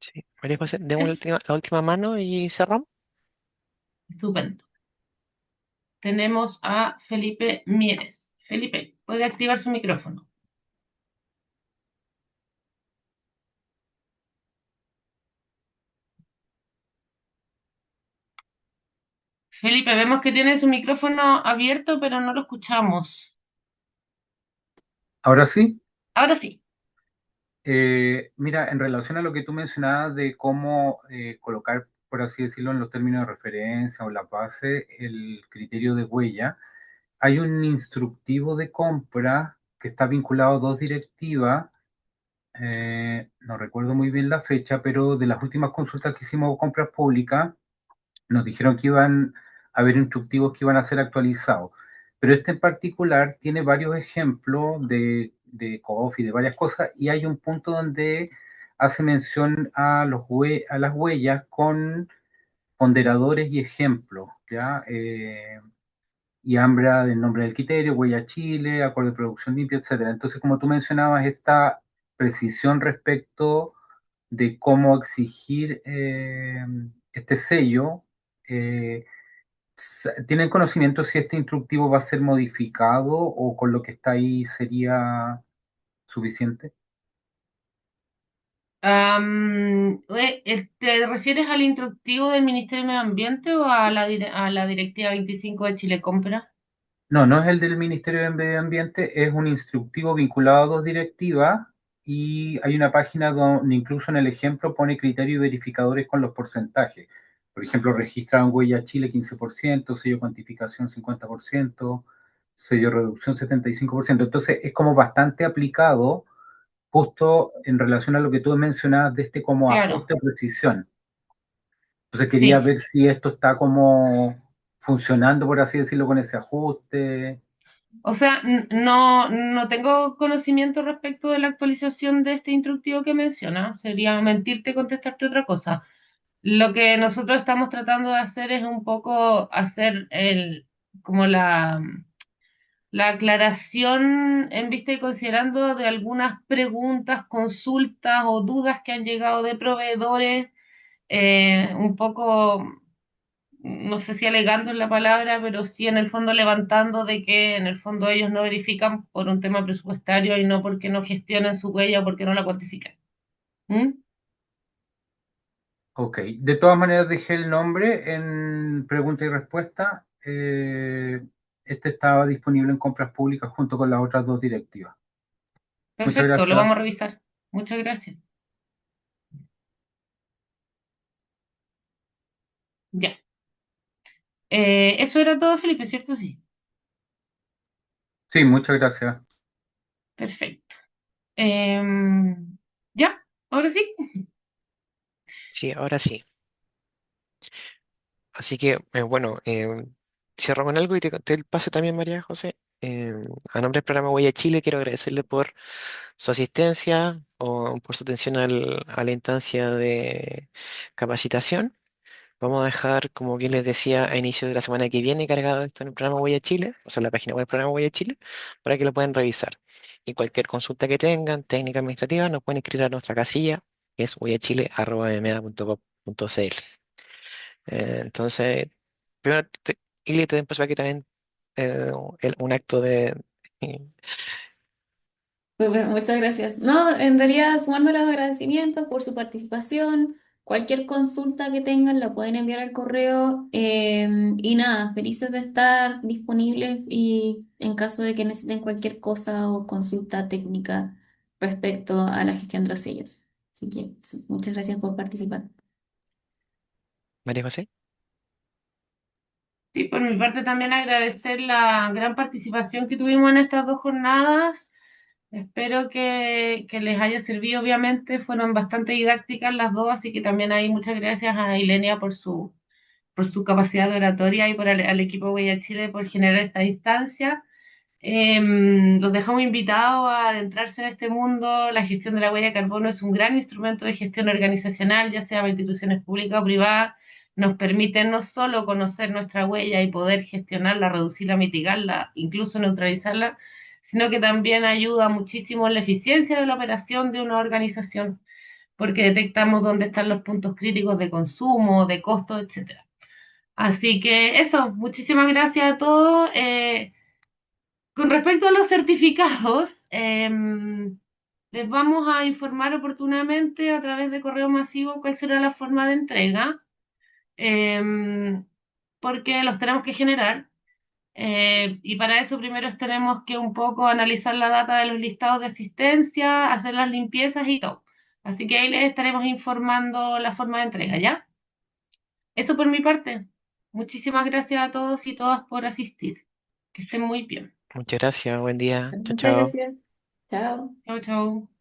sí. María José, demos eso, la última mano y cerramos. estupendo. tenemos a Felipe Mieres. Felipe, puede activar su micrófono. Felipe, vemos que tiene su micrófono abierto, pero no lo escuchamos. Ahora sí, Ahora sí. mira, en relación a lo que tú mencionabas de cómo colocar, por así decirlo, en los términos de referencia o la base, el criterio de huella, hay un instructivo de compra que está vinculado a dos directivas, no recuerdo muy bien la fecha, pero de las últimas consultas que hicimos con compras públicas, nos dijeron que iban a haber instructivos que iban a ser actualizados. Pero este en particular tiene varios ejemplos de COF y de varias cosas, y hay un punto donde hace mención a, a las huellas con ponderadores y ejemplos, ¿ya? Y habla del nombre del criterio, huella Chile, acuerdo de producción limpia, etcétera. Entonces, como tú mencionabas, esta precisión respecto de cómo exigir este sello, eh, ¿tienen conocimiento si este instructivo va a ser modificado o con lo que está ahí sería suficiente? ¿Te refieres al instructivo del Ministerio de Medio Ambiente o a a la Directiva 25 de Chile Compra? No, no es el del Ministerio de Medio Ambiente, es un instructivo vinculado a dos directivas y hay una página donde incluso en el ejemplo pone criterios y verificadores con los porcentajes. Por ejemplo, registraron huella Chile 15%, sello cuantificación 50%, sello reducción 75%. Entonces es como bastante aplicado justo en relación a lo que tú mencionabas de este como Claro, ajuste o precisión. Entonces quería sí. ver si esto está como funcionando, por así decirlo, con ese ajuste. O sea, no tengo conocimiento respecto de la actualización de este instructivo que menciona. Sería mentirte contestarte otra cosa. Lo que nosotros estamos tratando de hacer es un poco hacer como la aclaración en vista y considerando de algunas preguntas, consultas o dudas que han llegado de proveedores, un poco, no sé si alegando en la palabra, pero sí en el fondo levantando de que en el fondo ellos no verifican por un tema presupuestario y no porque no gestionen su huella o porque no la cuantifican. ¿Mm? Ok, de todas maneras dejé el nombre en pregunta y respuesta. Este estaba disponible en compras públicas junto con las otras dos directivas. Muchas Perfecto, lo gracias. vamos a revisar. Muchas gracias. Ya. Eso era todo, Felipe, ¿cierto? Sí. Sí, muchas gracias. Perfecto. Ya, ahora sí. Sí, ahora sí. Así que, bueno, cierro con algo y te paso también, María José. A nombre del programa Huella Chile, quiero agradecerle por su asistencia o por su atención a la instancia de capacitación. Vamos a dejar, como bien les decía, a inicio de la semana que viene cargado esto en el programa Huella Chile, o sea, en la página web del programa Huella Chile, para que lo puedan revisar. Y cualquier consulta que tengan, técnica administrativa, nos pueden escribir a nuestra casilla, que es huellachile@mmea.gov.cl. Entonces, primero, Ili, te empezó aquí también un acto de... Súper, muchas gracias. No, en realidad sumarme los agradecimientos por su participación. Cualquier consulta que tengan la pueden enviar al correo. Y nada, felices de estar disponibles y en caso de que necesiten cualquier cosa o consulta técnica respecto a la gestión de los sellos. Así que muchas gracias por participar. María José. Sí, por mi parte también agradecer la gran participación que tuvimos en estas dos jornadas. Espero que les haya servido, obviamente, fueron bastante didácticas las dos, así que también hay muchas gracias a Ilenia por su capacidad de oratoria y al equipo Huella Chile por generar esta instancia. Los dejamos invitados a adentrarse en este mundo. La gestión de la huella de carbono es un gran instrumento de gestión organizacional, ya sea para instituciones públicas o privadas. Nos permite no solo conocer nuestra huella y poder gestionarla, reducirla, mitigarla, incluso neutralizarla, sino que también ayuda muchísimo en la eficiencia de la operación de una organización, porque detectamos dónde están los puntos críticos de consumo, de costo, etcétera. Así que eso, muchísimas gracias a todos. Con respecto a los certificados, les vamos a informar oportunamente a través de correo masivo cuál será la forma de entrega, em, porque los tenemos que generar. Y para eso primero tenemos que un poco analizar la data de los listados de asistencia, hacer las limpiezas y todo. Así que ahí les estaremos informando la forma de entrega, ¿ya? Eso por mi parte. Muchísimas gracias a todos y todas por asistir. Que estén muy bien. Muchas gracias, buen día. Chao, Muchas chao. gracias. Chao. Chao, chao.